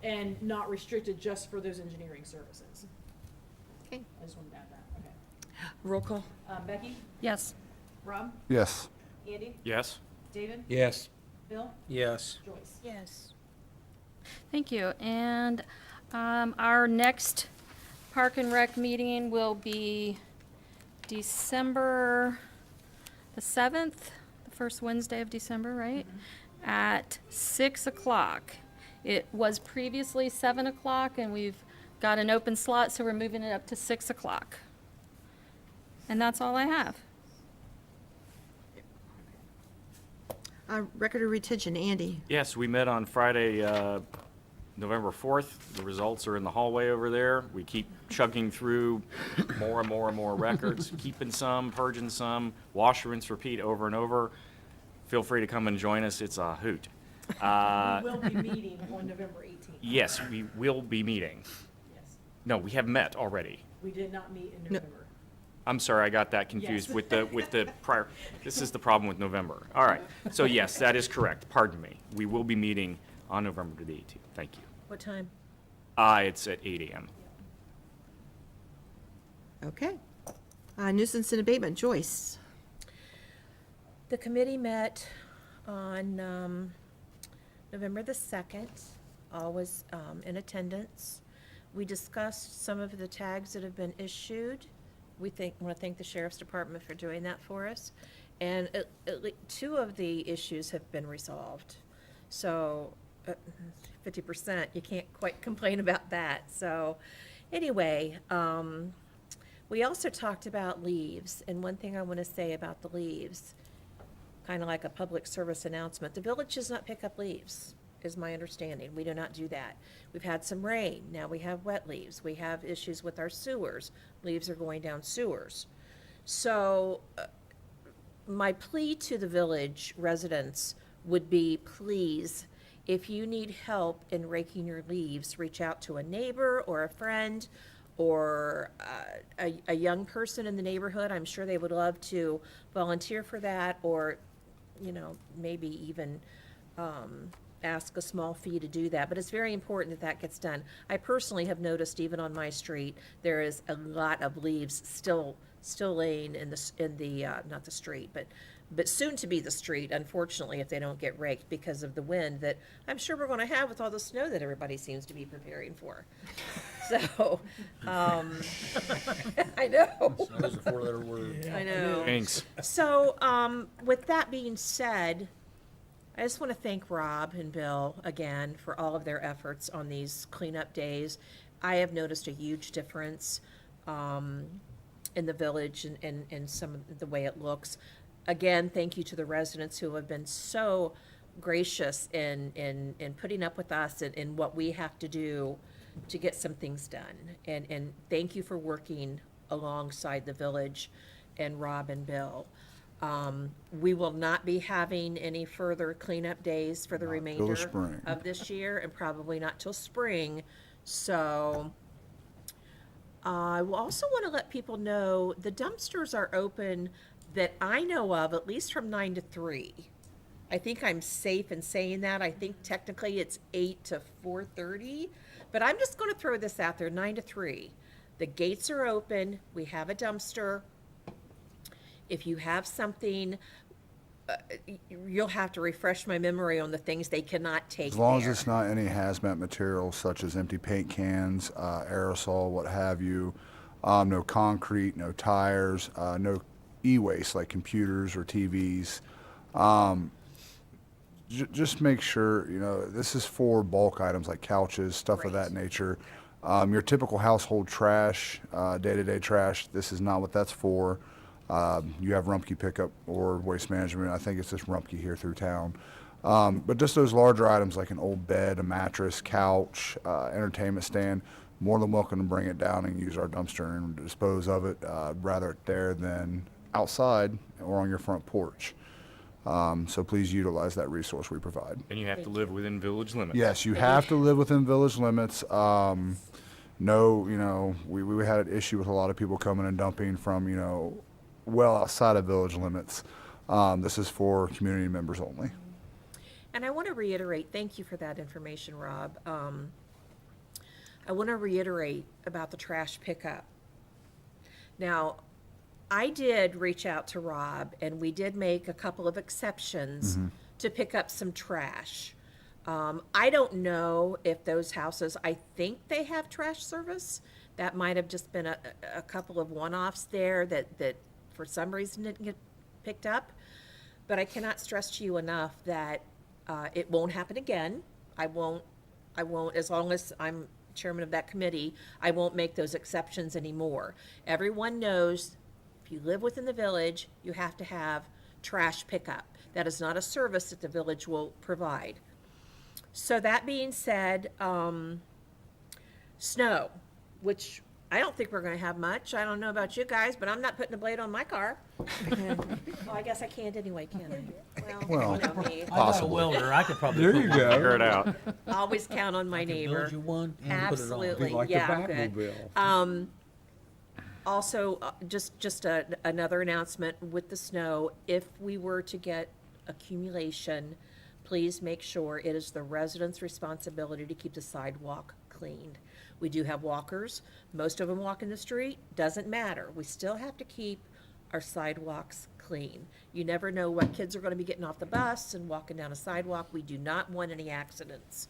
[SPEAKER 2] and not restricted just for those engineering services.
[SPEAKER 3] Okay.
[SPEAKER 2] I just wanted to add that, okay.
[SPEAKER 3] Roll call.
[SPEAKER 2] Becky?
[SPEAKER 4] Yes.
[SPEAKER 2] Rob?
[SPEAKER 7] Yes.
[SPEAKER 2] Andy?
[SPEAKER 9] Yes?
[SPEAKER 2] David?
[SPEAKER 6] Yes.
[SPEAKER 2] Bill?
[SPEAKER 6] Yes.
[SPEAKER 2] Joyce?
[SPEAKER 3] Yes.
[SPEAKER 4] Thank you. And our next Park and Rec meeting will be December the 7th, the first Wednesday of December, right? At 6 o'clock. It was previously 7 o'clock, and we've got an open slot, so we're moving it up to 6 o'clock. And that's all I have.
[SPEAKER 3] Record of retention, Andy.
[SPEAKER 9] Yes, we met on Friday, November 4th. The results are in the hallway over there. We keep chugging through more and more and more records, keeping some, purging some, wash, rinse, repeat over and over. Feel free to come and join us. It's a hoot.
[SPEAKER 2] We will be meeting on November 18th.
[SPEAKER 9] Yes, we will be meeting.
[SPEAKER 2] Yes.
[SPEAKER 9] No, we have met already.
[SPEAKER 2] We did not meet in November.
[SPEAKER 9] I'm sorry, I got that confused
[SPEAKER 2] Yes.
[SPEAKER 9] with the prior. This is the problem with November. All right. So yes, that is correct. Pardon me. We will be meeting on November the 18th. Thank you.
[SPEAKER 3] What time?
[SPEAKER 9] It's at 8 a.m.
[SPEAKER 3] Okay. Nuisance and abatement, Joyce.
[SPEAKER 12] The committee met on November the 2nd, all was in attendance. We discussed some of the tags that have been issued. We want to thank the Sheriff's Department for doing that for us. And two of the issues have been resolved. So 50%, you can't quite complain about that. So anyway, we also talked about leaves. And one thing I want to say about the leaves, kind of like a public service announcement, the village does not pick up leaves, is my understanding. We do not do that. We've had some rain. Now we have wet leaves. We have issues with our sewers. Leaves are going down sewers. So my plea to the village residents would be, please, if you need help in raking your leaves, reach out to a neighbor or a friend or a young person in the neighborhood. I'm sure they would love to volunteer for that, or, you know, maybe even ask a small fee to do that. But it's very important that that gets done. I personally have noticed, even on my street, there is a lot of leaves still laying in the not the street, but soon to be the street, unfortunately, if they don't get raked because of the wind that I'm sure we're going to have with all the snow that everybody seems to be preparing for. So, I know.
[SPEAKER 11] That was a four-letter word.
[SPEAKER 12] I know.
[SPEAKER 9] Thanks.
[SPEAKER 12] So, with that being said, I just want to thank Rob and Bill again for all of their efforts on these cleanup days. I have noticed a huge difference in the village and some of the way it looks. Again, thank you to the residents who have been so gracious in putting up with us and in what we have to do to get some things done. And thank you for working alongside the village and Rob and Bill. We will not be having any further cleanup days for the remainder
[SPEAKER 7] spring.
[SPEAKER 12] of this year, and probably not till spring. So I will also want to let people know the dumpsters are open that I know of, at least from 9 to 3. I think I'm safe in saying that. I think technically it's 8 to 4:30, but I'm just going to throw this out there, 9 to 3. The gates are open. We have a dumpster. If you have something, you'll have to refresh my memory on the things they cannot take
[SPEAKER 7] As long
[SPEAKER 12] there.
[SPEAKER 7] as it's not any hazmat materials such as empty paint cans, aerosol, what have you, no concrete, no tires, no e-waste like computers or TVs. Just make sure, you know, this is for bulk items like couches, stuff of that nature. Your typical household trash, day-to-day trash, this is not what that's for. You have Rumpke pickup or waste management. I think it's just Rumpke here through town. But just those larger items like an old bed, a mattress, couch, entertainment stand, more than welcome to bring it down and use our dumpster and dispose of it, rather there than outside or on your front porch. So please utilize that resource we provide.
[SPEAKER 9] And you have to live within village limits.
[SPEAKER 7] Yes, you have to live within village limits. No, you know, we had an issue with a lot of people coming and dumping from, you know, well outside of village limits. This is for community members only.
[SPEAKER 12] And I want to reiterate, thank you for that information, Rob. I want to reiterate about the trash pickup. Now, I did reach out to Rob, and we did make a couple of exceptions to pick up some trash. I don't know if those houses, I think they have trash service. That might have just been a couple of one-offs there that for some reason didn't get picked up. But I cannot stress to you enough that it won't happen again. I won't, as long as I'm chairman of that committee, I won't make those exceptions anymore. Everyone knows if you live within the village, you have to have trash pickup. That is not a service that the village will provide. So that being said, snow, which I don't think we're gonna have much. I don't know about you guys, but I'm not putting a blade on my car. Well, I guess I can't anyway, can I?
[SPEAKER 7] Well,
[SPEAKER 12] you know me.
[SPEAKER 11] I got a
[SPEAKER 7] Possibly.
[SPEAKER 11] welder, I could probably.
[SPEAKER 5] There
[SPEAKER 11] put
[SPEAKER 5] you
[SPEAKER 11] one-
[SPEAKER 5] go.
[SPEAKER 9] Figure it out.
[SPEAKER 12] Always count on my
[SPEAKER 11] I could
[SPEAKER 12] neighbor.
[SPEAKER 11] build you one and put it on.
[SPEAKER 12] Absolutely.
[SPEAKER 5] Be like the
[SPEAKER 12] Yeah, I'm good.
[SPEAKER 5] Batmobile.
[SPEAKER 12] Also, just another announcement with the snow, if we were to get accumulation, please make sure it is the residents' responsibility to keep the sidewalk cleaned. We do have walkers, most of them walk in the street, doesn't matter, we still have to keep our sidewalks clean. You never know what kids are gonna be getting off the bus and walking down a sidewalk, we do not want any accidents.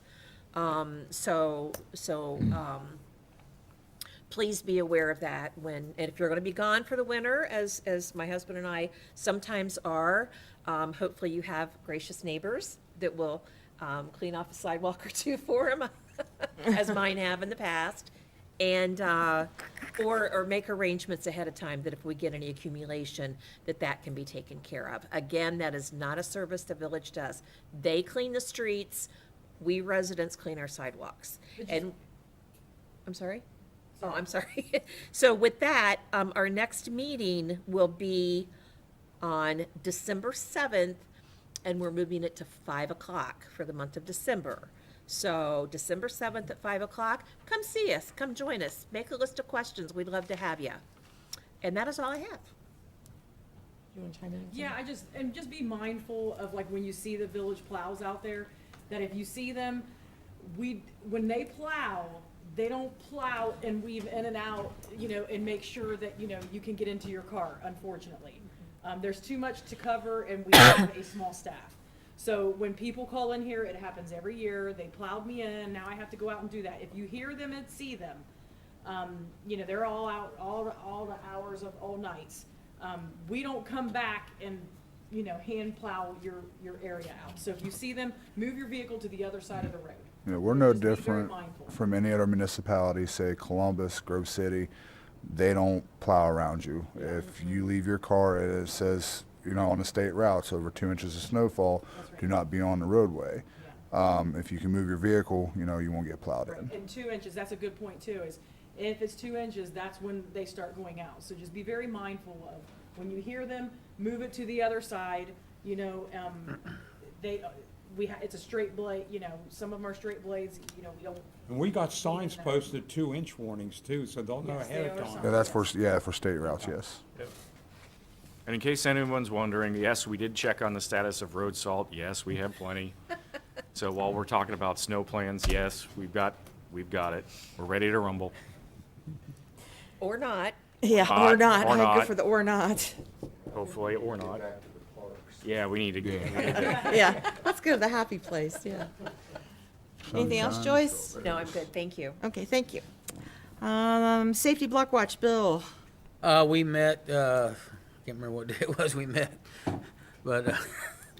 [SPEAKER 12] Please be aware of that and if you're gonna be gone for the winter, as my husband and I sometimes are, hopefully you have gracious neighbors that will, clean off a sidewalk or two for them, as mine have in the past. And, or make arrangements ahead of time that if we get any accumulation, that can be taken care of. Again, that is not a service the village does. They clean the streets, we residents clean our sidewalks. And, I'm sorry? Oh, I'm sorry. So with that, our next meeting will be on December 7th, and we're moving it to 5 o'clock for the month of December. So December 7th at 5 o'clock, come see us, come join us, make a list of questions, we'd love to have you. And that is all I have.
[SPEAKER 3] You want to chime in?
[SPEAKER 2] Yeah, just be mindful of like when you see the village plows out there, that if you see them, when they plow, they don't plow and weave in and out, and make sure that, you can get into your car, unfortunately. There's too much to cover and we have a small staff. So when people call in here, it happens every year, they plowed me in, now I have to go out and do that. If you hear them and see them, they're all out, all the hours of all nights. We don't come back and, hand plow your area out. So if you see them, move your vehicle to the other side of the road.
[SPEAKER 7] You know, we're no
[SPEAKER 2] Just be very
[SPEAKER 7] different
[SPEAKER 2] mindful.
[SPEAKER 7] from any other municipality, say Columbus, Grove City. They don't plow around you. If you leave your car, it says, on the state routes, over 2 inches of snowfall, do not be on the roadway. If you can move your vehicle, you won't get plowed in.
[SPEAKER 2] And 2 inches, that's a good point too, is if it's 2 inches, that's when they start going out. So just be very mindful of, when you hear them, move it to the other side, it's a straight blade, some of them are straight blades, we don't.
[SPEAKER 5] And we got signs posted 2-inch warnings too, so they'll know
[SPEAKER 2] Yes,
[SPEAKER 5] ahead
[SPEAKER 2] they
[SPEAKER 5] of
[SPEAKER 2] are
[SPEAKER 5] time.
[SPEAKER 7] Yeah, that's for state routes, yes.
[SPEAKER 9] And in case anyone's wondering, yes, we did check on the status of road salt. Yes, we have plenty. So while we're talking about snow plans, yes, we've got it. We're ready to rumble.
[SPEAKER 12] Or not.
[SPEAKER 3] Yeah,
[SPEAKER 9] Or
[SPEAKER 3] or not.
[SPEAKER 9] or
[SPEAKER 3] I'd go
[SPEAKER 9] not.
[SPEAKER 3] for the or not.
[SPEAKER 9] Hopefully, or not. Yeah, we need to go.
[SPEAKER 3] Yeah, let's go to the happy place, yeah. Anything else,
[SPEAKER 7] Sunshine,
[SPEAKER 3] Joyce?
[SPEAKER 12] No, I'm good, thank you.
[SPEAKER 3] Okay, thank you. Safety block watch, Bill.
[SPEAKER 11] We met, can't remember what day it was we met, but,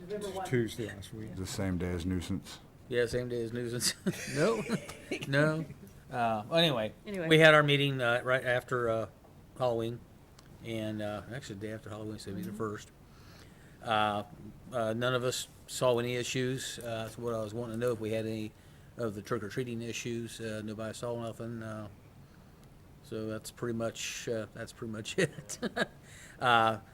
[SPEAKER 2] November 1.
[SPEAKER 5] Tuesday last week.
[SPEAKER 7] The same day as nuisance.
[SPEAKER 11] yeah, same day as nuisance. No, no. Anyway,
[SPEAKER 12] Anyway.
[SPEAKER 11] we had our meeting, right after, Halloween, and, actually the day after Halloween, so maybe the first. None of us saw any issues. That's what I was wanting to know, if we had any of the trick-or-treating issues. Nobody saw nothing. So that's pretty much it.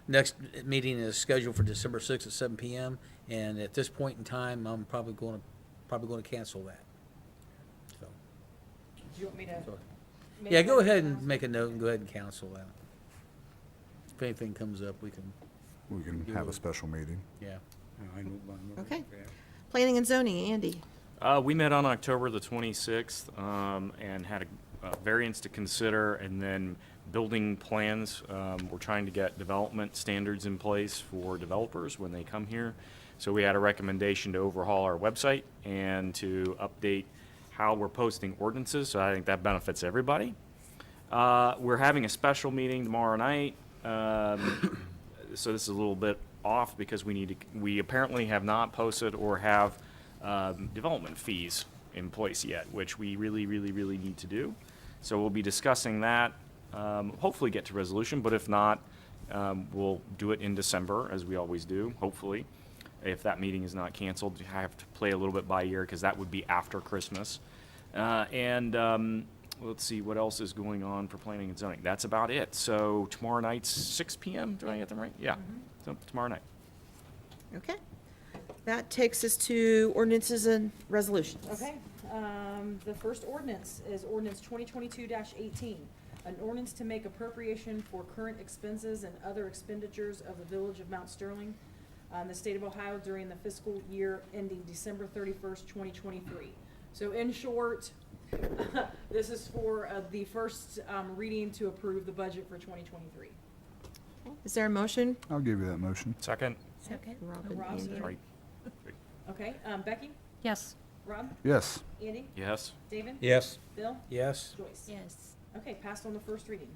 [SPEAKER 11] Next meeting is scheduled for December 6th at 7 p.m. And at this point in time, I'm probably going to cancel that. So,
[SPEAKER 2] Do you want me to?
[SPEAKER 11] Yeah, go ahead and make a note and go ahead and cancel that. If anything comes up, we can,
[SPEAKER 7] We can have a special meeting.
[SPEAKER 11] yeah.
[SPEAKER 3] Okay. Planning and zoning, Andy.
[SPEAKER 9] We met on October the 26th and had a variance to consider, and then building plans. We're trying to get development standards in place for developers when they come here. So we had a recommendation to overhaul our website and to update how we're posting ordinances, so I think that benefits everybody. We're having a special meeting tomorrow night, so this is a little bit off because we apparently have not posted or have development fees in place yet, which we really need to do. So we'll be discussing that, hopefully get to resolution, but if not, we'll do it in December, as we always do, hopefully. If that meeting is not canceled, I have to play a little bit by ear because that would be after Christmas. Let's see what else is going on for planning and zoning. That's about it. So tomorrow night's 6 p.m. Do I get them right? Yeah. So tomorrow night.
[SPEAKER 3] Okay. That takes us to ordinances and resolutions.
[SPEAKER 2] Okay, the first ordinance is ordinance 2022-18. An ordinance to make appropriation for current expenses and other expenditures of the Village of Mount Sterling, the state of Ohio during the fiscal year ending December 31st, 2023. So in short, this is for the first reading to approve the budget for 2023.
[SPEAKER 3] Is there a motion?
[SPEAKER 7] I'll give you that motion.
[SPEAKER 9] Second.
[SPEAKER 12] Second.
[SPEAKER 3] Rob and
[SPEAKER 2] Rob,
[SPEAKER 3] Andy.
[SPEAKER 9] Sorry.
[SPEAKER 2] Okay, Becky,
[SPEAKER 4] Yes.
[SPEAKER 2] Rob,
[SPEAKER 7] Yes.
[SPEAKER 2] Andy,
[SPEAKER 9] Yes.
[SPEAKER 2] David,
[SPEAKER 5] Yes.
[SPEAKER 2] Bill,
[SPEAKER 11] Yes,
[SPEAKER 2] Joyce.
[SPEAKER 12] Yes.
[SPEAKER 2] Okay, passed on the first reading.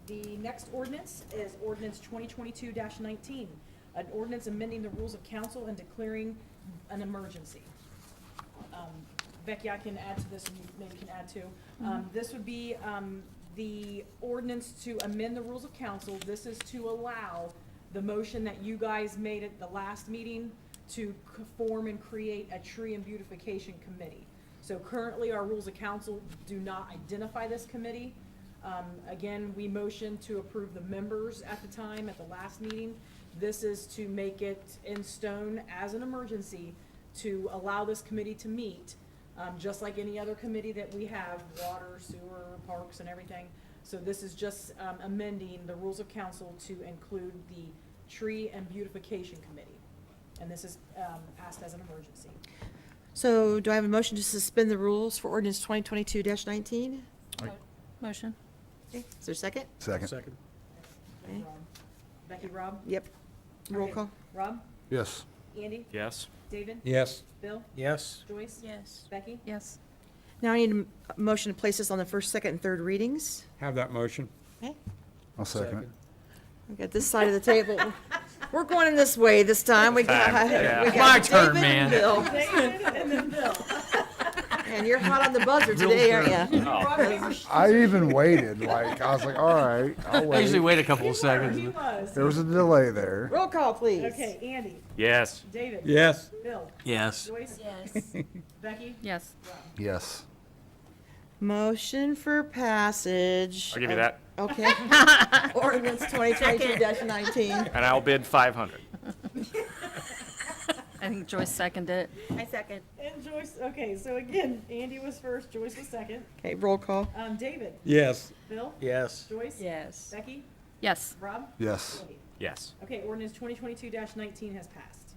[SPEAKER 2] The next ordinance is ordinance 2022-19, an ordinance amending the rules of council and declaring an emergency. Becky, I can add to this, and you maybe can add too. This would be the ordinance to amend the rules of council. This is to allow the motion that you guys made at the last meeting to form and create a tree and beautification committee. So currently, our rules of council do not identify this committee. Again, we motioned to approve the members at the time, at the last meeting. This is to make it in stone as an emergency to allow this committee to meet, just like any other committee that we have, water, sewer, parks, and everything. So this is just amending the rules of council to include the tree and beautification committee. And this is passed as an emergency.
[SPEAKER 3] So do I have a motion to suspend the rules for ordinance 2022-19?
[SPEAKER 4] Motion.
[SPEAKER 3] Okay. Is there a second?
[SPEAKER 7] Second.
[SPEAKER 11] second.
[SPEAKER 3] Okay.
[SPEAKER 2] Becky, Rob?
[SPEAKER 3] Yep. Roll
[SPEAKER 2] Okay.
[SPEAKER 3] call.
[SPEAKER 2] Rob?
[SPEAKER 7] Yes.
[SPEAKER 2] Andy?
[SPEAKER 9] Yes.
[SPEAKER 2] David?
[SPEAKER 5] Yes.
[SPEAKER 2] Bill?
[SPEAKER 11] Yes,
[SPEAKER 2] Joyce?
[SPEAKER 12] Yes.
[SPEAKER 2] Becky?
[SPEAKER 4] Yes.
[SPEAKER 3] Now I need a motion to place this on the first, second, and third readings.
[SPEAKER 5] Have that motion.
[SPEAKER 3] Okay.
[SPEAKER 7] I'll second it.
[SPEAKER 11] second.
[SPEAKER 3] We got this side of the table. We're going in this way this time. We got,
[SPEAKER 9] Yeah.
[SPEAKER 3] we got
[SPEAKER 11] My turn,
[SPEAKER 3] David and
[SPEAKER 11] man.
[SPEAKER 3] Bill.
[SPEAKER 2] David and then Bill.
[SPEAKER 3] And you're hot on the buzzer today, aren't you?
[SPEAKER 7] I even waited, like, I was like, all right, I'll
[SPEAKER 11] I usually
[SPEAKER 7] wait.
[SPEAKER 11] wait a couple of
[SPEAKER 2] He
[SPEAKER 11] seconds.
[SPEAKER 2] was.
[SPEAKER 7] There was a delay there.
[SPEAKER 3] Roll call, please.
[SPEAKER 2] Okay, Andy?
[SPEAKER 9] Yes.
[SPEAKER 2] David?
[SPEAKER 5] Yes.
[SPEAKER 2] Bill?
[SPEAKER 11] Yes,
[SPEAKER 2] Joyce?
[SPEAKER 12] Yes.
[SPEAKER 2] Becky?
[SPEAKER 4] Yes.
[SPEAKER 7] Yes.
[SPEAKER 3] Motion for passage.
[SPEAKER 9] I'll give you that.
[SPEAKER 3] Okay. Ordinance 2022-19.
[SPEAKER 9] And I'll bid 500.
[SPEAKER 4] I think Joyce seconded it.
[SPEAKER 12] I second.
[SPEAKER 2] And Joyce, okay, so again, Andy was first, Joyce was second.
[SPEAKER 3] Okay, roll call.
[SPEAKER 2] David?
[SPEAKER 5] Yes.
[SPEAKER 2] Bill?
[SPEAKER 11] yes,
[SPEAKER 2] Joyce?
[SPEAKER 12] Yes.
[SPEAKER 2] Becky?
[SPEAKER 4] Yes.
[SPEAKER 2] Rob?
[SPEAKER 7] Yes.
[SPEAKER 2] Andy?
[SPEAKER 9] Yes.
[SPEAKER 2] Okay, ordinance 2022-19 has passed.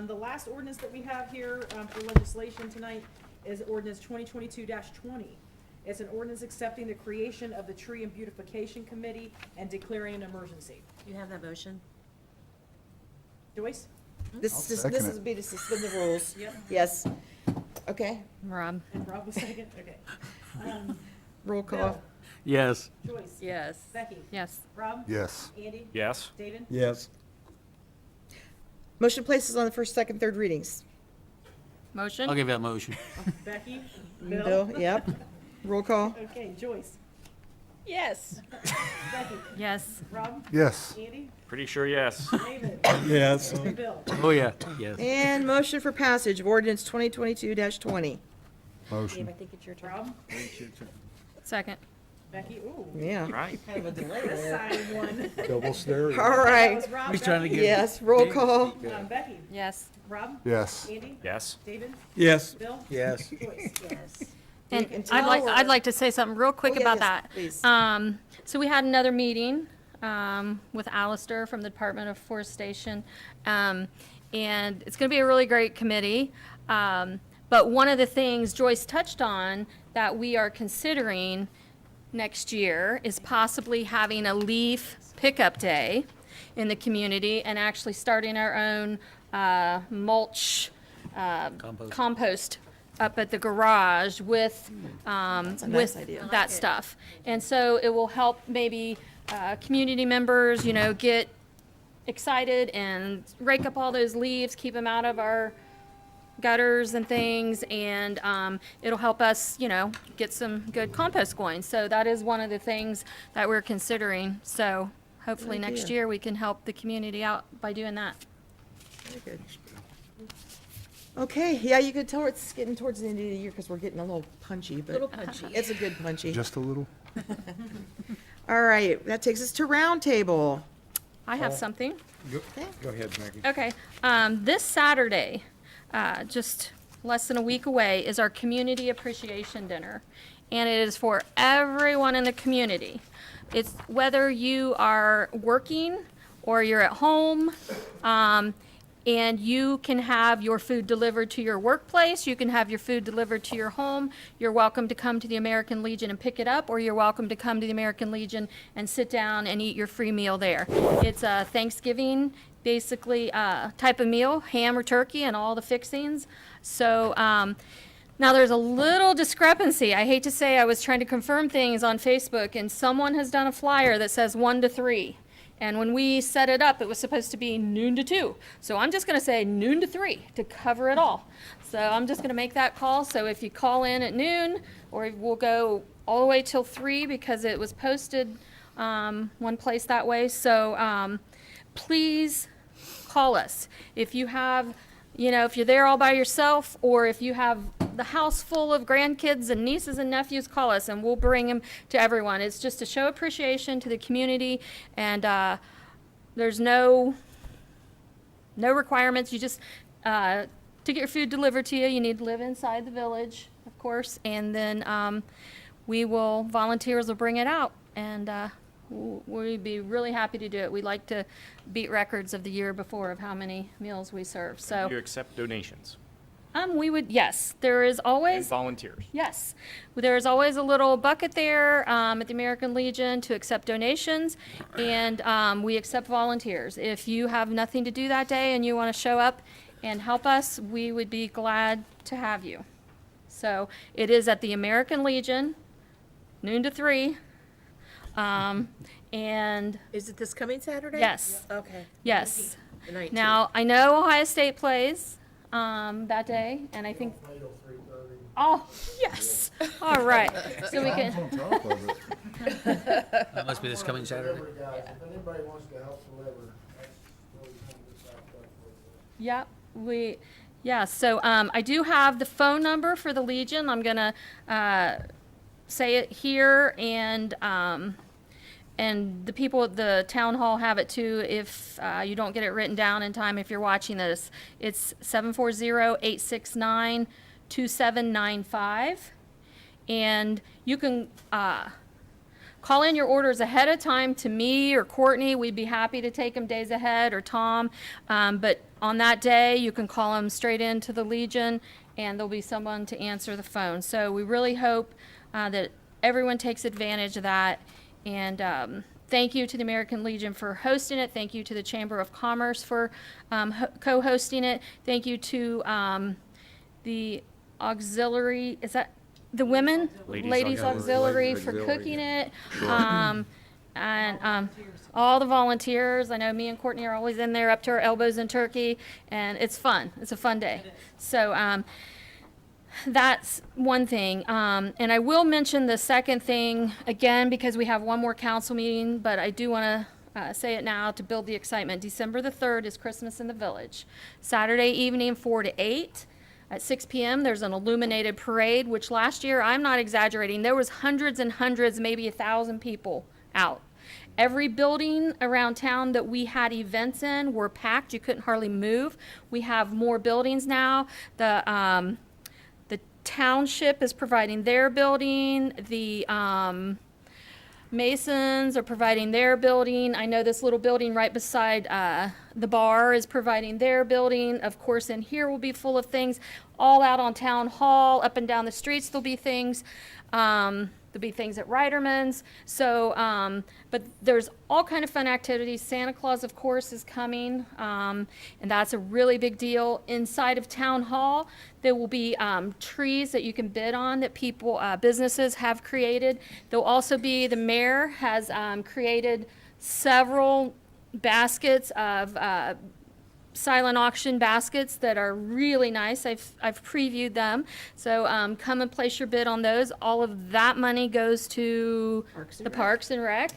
[SPEAKER 2] The last ordinance that we have here for legislation tonight is ordinance 2022-20. It's an ordinance accepting the creation of the Tree and Beautification Committee and declaring an emergency.
[SPEAKER 12] You have that motion?
[SPEAKER 2] Joyce?
[SPEAKER 3] This
[SPEAKER 7] I'll
[SPEAKER 3] is,
[SPEAKER 7] second
[SPEAKER 3] this
[SPEAKER 7] it.
[SPEAKER 3] is be to suspend the rules.
[SPEAKER 2] Yep.
[SPEAKER 3] Yes. Okay,
[SPEAKER 4] Rob.
[SPEAKER 2] And Rob was second? Okay.
[SPEAKER 3] roll call.
[SPEAKER 2] Bill?
[SPEAKER 11] yes,
[SPEAKER 2] Joyce?
[SPEAKER 12] Yes.
[SPEAKER 2] Becky?
[SPEAKER 4] Yes.
[SPEAKER 2] Rob?
[SPEAKER 7] Yes.
[SPEAKER 2] Andy?
[SPEAKER 9] Yes.
[SPEAKER 2] David?
[SPEAKER 5] Yes.
[SPEAKER 3] Motion places on the first, second, third readings.
[SPEAKER 4] Motion.
[SPEAKER 11] I'll give that motion.
[SPEAKER 2] Becky?
[SPEAKER 3] Bill, yep. Roll call.
[SPEAKER 2] Okay, Joyce?
[SPEAKER 12] Yes.
[SPEAKER 2] Becky?
[SPEAKER 4] Yes.
[SPEAKER 2] Rob?
[SPEAKER 7] Yes.
[SPEAKER 2] Andy?
[SPEAKER 9] Pretty sure yes.
[SPEAKER 2] David?
[SPEAKER 5] Yes.
[SPEAKER 2] And Bill?
[SPEAKER 11] Oh, yeah, yes.
[SPEAKER 3] And motion for passage of ordinance 2022-20.
[SPEAKER 12] Dave,
[SPEAKER 7] Motion.
[SPEAKER 12] I think it's your turn.
[SPEAKER 2] Rob?
[SPEAKER 4] Second.
[SPEAKER 2] Becky? Ooh.
[SPEAKER 3] Yeah.
[SPEAKER 9] Right.
[SPEAKER 3] Kind of a delay
[SPEAKER 2] This
[SPEAKER 3] there.
[SPEAKER 2] side won.
[SPEAKER 5] Double stereo.
[SPEAKER 3] All
[SPEAKER 2] That
[SPEAKER 3] right.
[SPEAKER 2] was Rob,
[SPEAKER 11] He's trying to
[SPEAKER 2] Becky?
[SPEAKER 11] get.
[SPEAKER 3] Yes, roll call.
[SPEAKER 2] Becky?
[SPEAKER 4] Yes.
[SPEAKER 2] Rob?
[SPEAKER 7] Yes.
[SPEAKER 2] Andy?
[SPEAKER 9] Yes.
[SPEAKER 2] David?
[SPEAKER 5] Yes.
[SPEAKER 2] Bill?
[SPEAKER 11] Yes,
[SPEAKER 2] Joyce?
[SPEAKER 12] Yes.
[SPEAKER 4] And
[SPEAKER 3] can
[SPEAKER 4] I'd like,
[SPEAKER 3] tell
[SPEAKER 4] I'd
[SPEAKER 3] or-
[SPEAKER 4] like to say something real quick
[SPEAKER 3] Oh, yeah,
[SPEAKER 4] about
[SPEAKER 3] yes,
[SPEAKER 4] that.
[SPEAKER 3] please.
[SPEAKER 4] So we had another meeting, with Alistair from the Department of Forestation. And it's gonna be a really great committee. But one of the things Joyce touched on that we are considering next year is possibly having a leaf pickup day in the community and actually starting our own, mulch, compost up at the garage with,
[SPEAKER 3] a nice
[SPEAKER 4] with
[SPEAKER 3] idea.
[SPEAKER 4] that stuff. And so it will help maybe, community members, get excited and rake up all those leaves, keep them out of our gutters and things, and it'll help us, get some good compost going. So that is one of the things that we're considering. So hopefully
[SPEAKER 3] Good
[SPEAKER 4] next
[SPEAKER 3] idea.
[SPEAKER 4] year we can help the community out by doing that.
[SPEAKER 3] Very good. Okay, yeah, you could tell it's getting towards the end of the year because we're getting a little punchy, but
[SPEAKER 12] Little punchy.
[SPEAKER 3] it's a good punchy.
[SPEAKER 7] Just a little.
[SPEAKER 3] All right, that takes us to roundtable.
[SPEAKER 4] I have something.
[SPEAKER 5] Go ahead, Maggie.
[SPEAKER 4] Okay, this Saturday, just less than a week away, is our Community Appreciation Dinner. And it is for everyone in the community. It's whether you are working or you're at home, and you can have your food delivered to your workplace, you can have your food delivered to your home. You're welcome to come to the American Legion and pick it up, or you're welcome to come to the American Legion and sit down and eat your free meal there. It's a Thanksgiving, basically, type of meal, ham or turkey and all the fixings. So, now there's a little discrepancy. I hate to say, I was trying to confirm things on Facebook and someone has done a flyer that says 1 to 3. And when we set it up, it was supposed to be noon to 2. So I'm just gonna say noon to 3 to cover it all. So I'm just gonna make that call. So if you call in at noon, or we'll go all the way till 3 because it was posted, one place that way. So, please call us. If you have, if you're there all by yourself, or if you have the house full of grandkids and nieces and nephews, call us and we'll bring them to everyone. It's just to show appreciation to the community, and there's no requirements. You just, to get your food delivered to you, you need to live inside the village, of course, and then volunteers will bring it out, and we'd be really happy to do it. We like to beat records of the year before of how many meals we serve. So,
[SPEAKER 9] You accept donations
[SPEAKER 4] yes, there is
[SPEAKER 9] and
[SPEAKER 4] always,
[SPEAKER 9] volunteers.
[SPEAKER 4] yes, there is always a little bucket there at the American Legion to accept donations, and we accept volunteers. If you have nothing to do that day and you want to show up and help us, we would be glad to have you. So it is at the American Legion, noon to 3. And
[SPEAKER 12] Is it this coming Saturday?
[SPEAKER 4] yes,
[SPEAKER 12] Okay.
[SPEAKER 4] yes.
[SPEAKER 12] The 19th.
[SPEAKER 4] Now, I know Ohio State plays that day, and I think. Oh, yes. All right. So we can.
[SPEAKER 7] On top of it.
[SPEAKER 11] That must be this coming Saturday.
[SPEAKER 8] If anybody wants to help deliver, that's really something that's out there for.
[SPEAKER 4] Yep, yeah, so I do have the phone number for the Legion. I'm gonna say it here, and the people at the town hall have it too if you don't get it written down in time if you're watching this. It's 740-869-2795. And you can call in your orders ahead of time to me or Courtney. We'd be happy to take them days ahead, or Tom. But on that day, you can call them straight into the Legion, and there'll be someone to answer the phone. So we really hope that everyone takes advantage of that. And thank you to the American Legion for hosting it. Thank you to the Chamber of Commerce for co-hosting it. Thank you to the auxiliary, is that the women?
[SPEAKER 9] Ladies
[SPEAKER 4] Auxiliary for cooking it. And all the volunteers. I know me and Courtney are always in there up to our elbows in turkey, and it's fun. It's a fun day. So that's one thing. And I will mention the second thing again because we have one more council meeting, but I do want to say it now to build the excitement. December the 3rd is Christmas in the Village. Saturday evening, 4 to 8. At 6 p.m., there's an illuminated parade, which last year, I'm not exaggerating, there was hundreds and hundreds, maybe 1,000 people out. Every building around town that we had events in were packed. You couldn't hardly move. We have more buildings now. The township is providing their building, the, Masons are providing their building. I know this little building right beside the bar is providing their building. Of course, in here will be full of things. All out on Town Hall, up and down the streets, there'll be things. There'll be things at Reiterman's. So, but there's all kind of fun activities. Santa Claus, of course, is coming, and that's a really big deal. Inside of Town Hall, there will be trees that you can bid on that people, businesses have created. There'll also be, the mayor has created several baskets of silent auction baskets that are really nice. I've previewed them. So come and place your bid on those. All of that money goes to the Parks and Rec.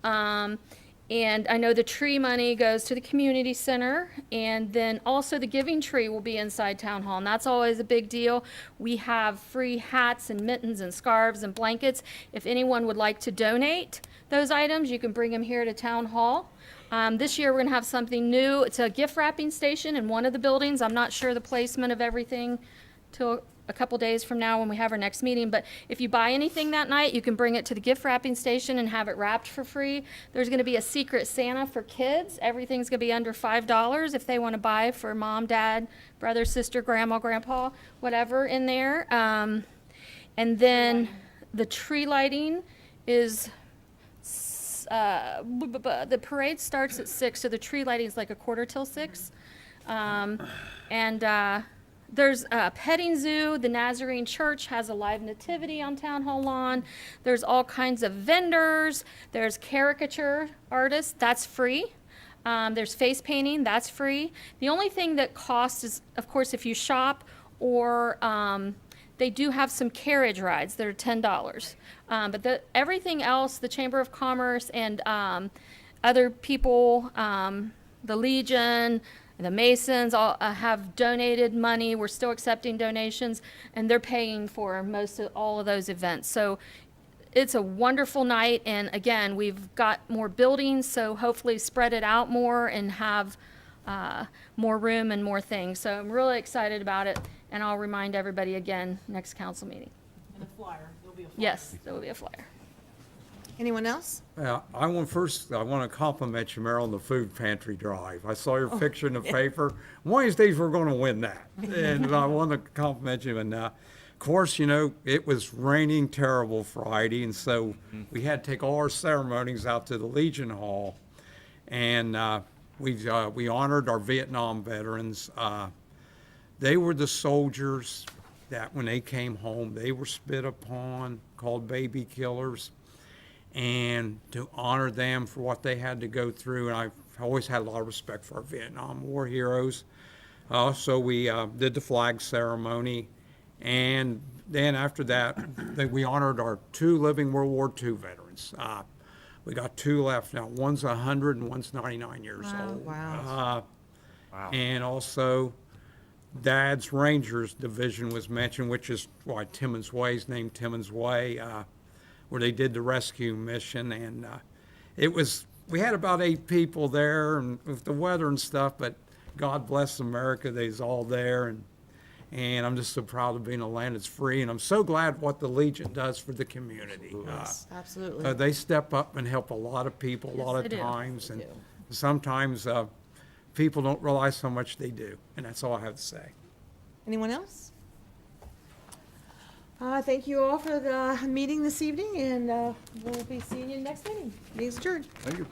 [SPEAKER 4] And I know the tree money goes to the community center, and then also the giving tree will be inside Town Hall, and that's always a big deal. We have free hats and mittens and scarves and blankets. If anyone would like to donate those items, you can bring them here to Town Hall. This year we're gonna have something new. It's a gift wrapping station in one of the buildings. I'm not sure the placement of everything till a couple days from now when we have our next meeting, but if you buy anything that night, you can bring it to the gift wrapping station and have it wrapped for free. There's gonna be a secret Santa for kids. Everything's gonna be under $5 if they wanna buy for mom, dad, brother, sister, grandma, grandpa, whatever in there. And then the tree lighting is, the parade starts at 6, so the tree lighting is like a quarter till 6. There's a petting zoo. The Nazarene Church has a live nativity on Town Hall lawn. There's all kinds of vendors. There's caricature artists. That's free. There's face painting. That's free. The only thing that costs is, of course, if you shop or they do have some carriage rides that are $10. But everything else, the Chamber of Commerce and other people, the Legion, the Masons all have donated money. We're still accepting donations, and they're paying for most of all of those events. So it's a wonderful night, and again, we've got more buildings, so hopefully spread it out more and have more room and more things. So I'm really excited about it, and I'll remind everybody again next council meeting.
[SPEAKER 2] And a flyer, there'll be a flyer.
[SPEAKER 4] Yes, there will be a flyer.
[SPEAKER 3] Anyone else?
[SPEAKER 5] I want to compliment you, Mayor, on the food pantry drive. I saw your picture in the paper. One of these days, we're going to win that. And I want to compliment you. And of course, you know, it was raining terrible Friday. And so we had to take all our ceremonies out to the Legion Hall. And we honored our Vietnam veterans. They were the soldiers that when they came home, they were spit upon, called baby killers. And to honor them for what they had to go through. And I've always had a lot of respect for our Vietnam War heroes. So we did the flag ceremony. And then after that, we honored our 2 living World War II veterans. We got 2 left now. One's 100 and one's 99 years old.
[SPEAKER 3] Wow.
[SPEAKER 9] Wow.
[SPEAKER 5] And also, Dad's Rangers Division was mentioned, which is why Timmons Way is named Timmons Way. Where they did the rescue mission, and we had about 8 people there, and with the weather and stuff, but God bless America, they's all there, and I'm just so proud of being a land that's free, and I'm so glad what the Legion does for the community.
[SPEAKER 3] Yes, absolutely.
[SPEAKER 5] They step up and help a lot of people, a lot
[SPEAKER 4] they
[SPEAKER 5] of
[SPEAKER 4] do.
[SPEAKER 5] times, and
[SPEAKER 3] do.
[SPEAKER 5] sometimes people don't realize how much they do, and that's all I have to say.
[SPEAKER 3] Anyone else? Thank you all for the meeting this evening, and we'll be seeing you next meeting. Meeting's adjourned.
[SPEAKER 7] Thank you.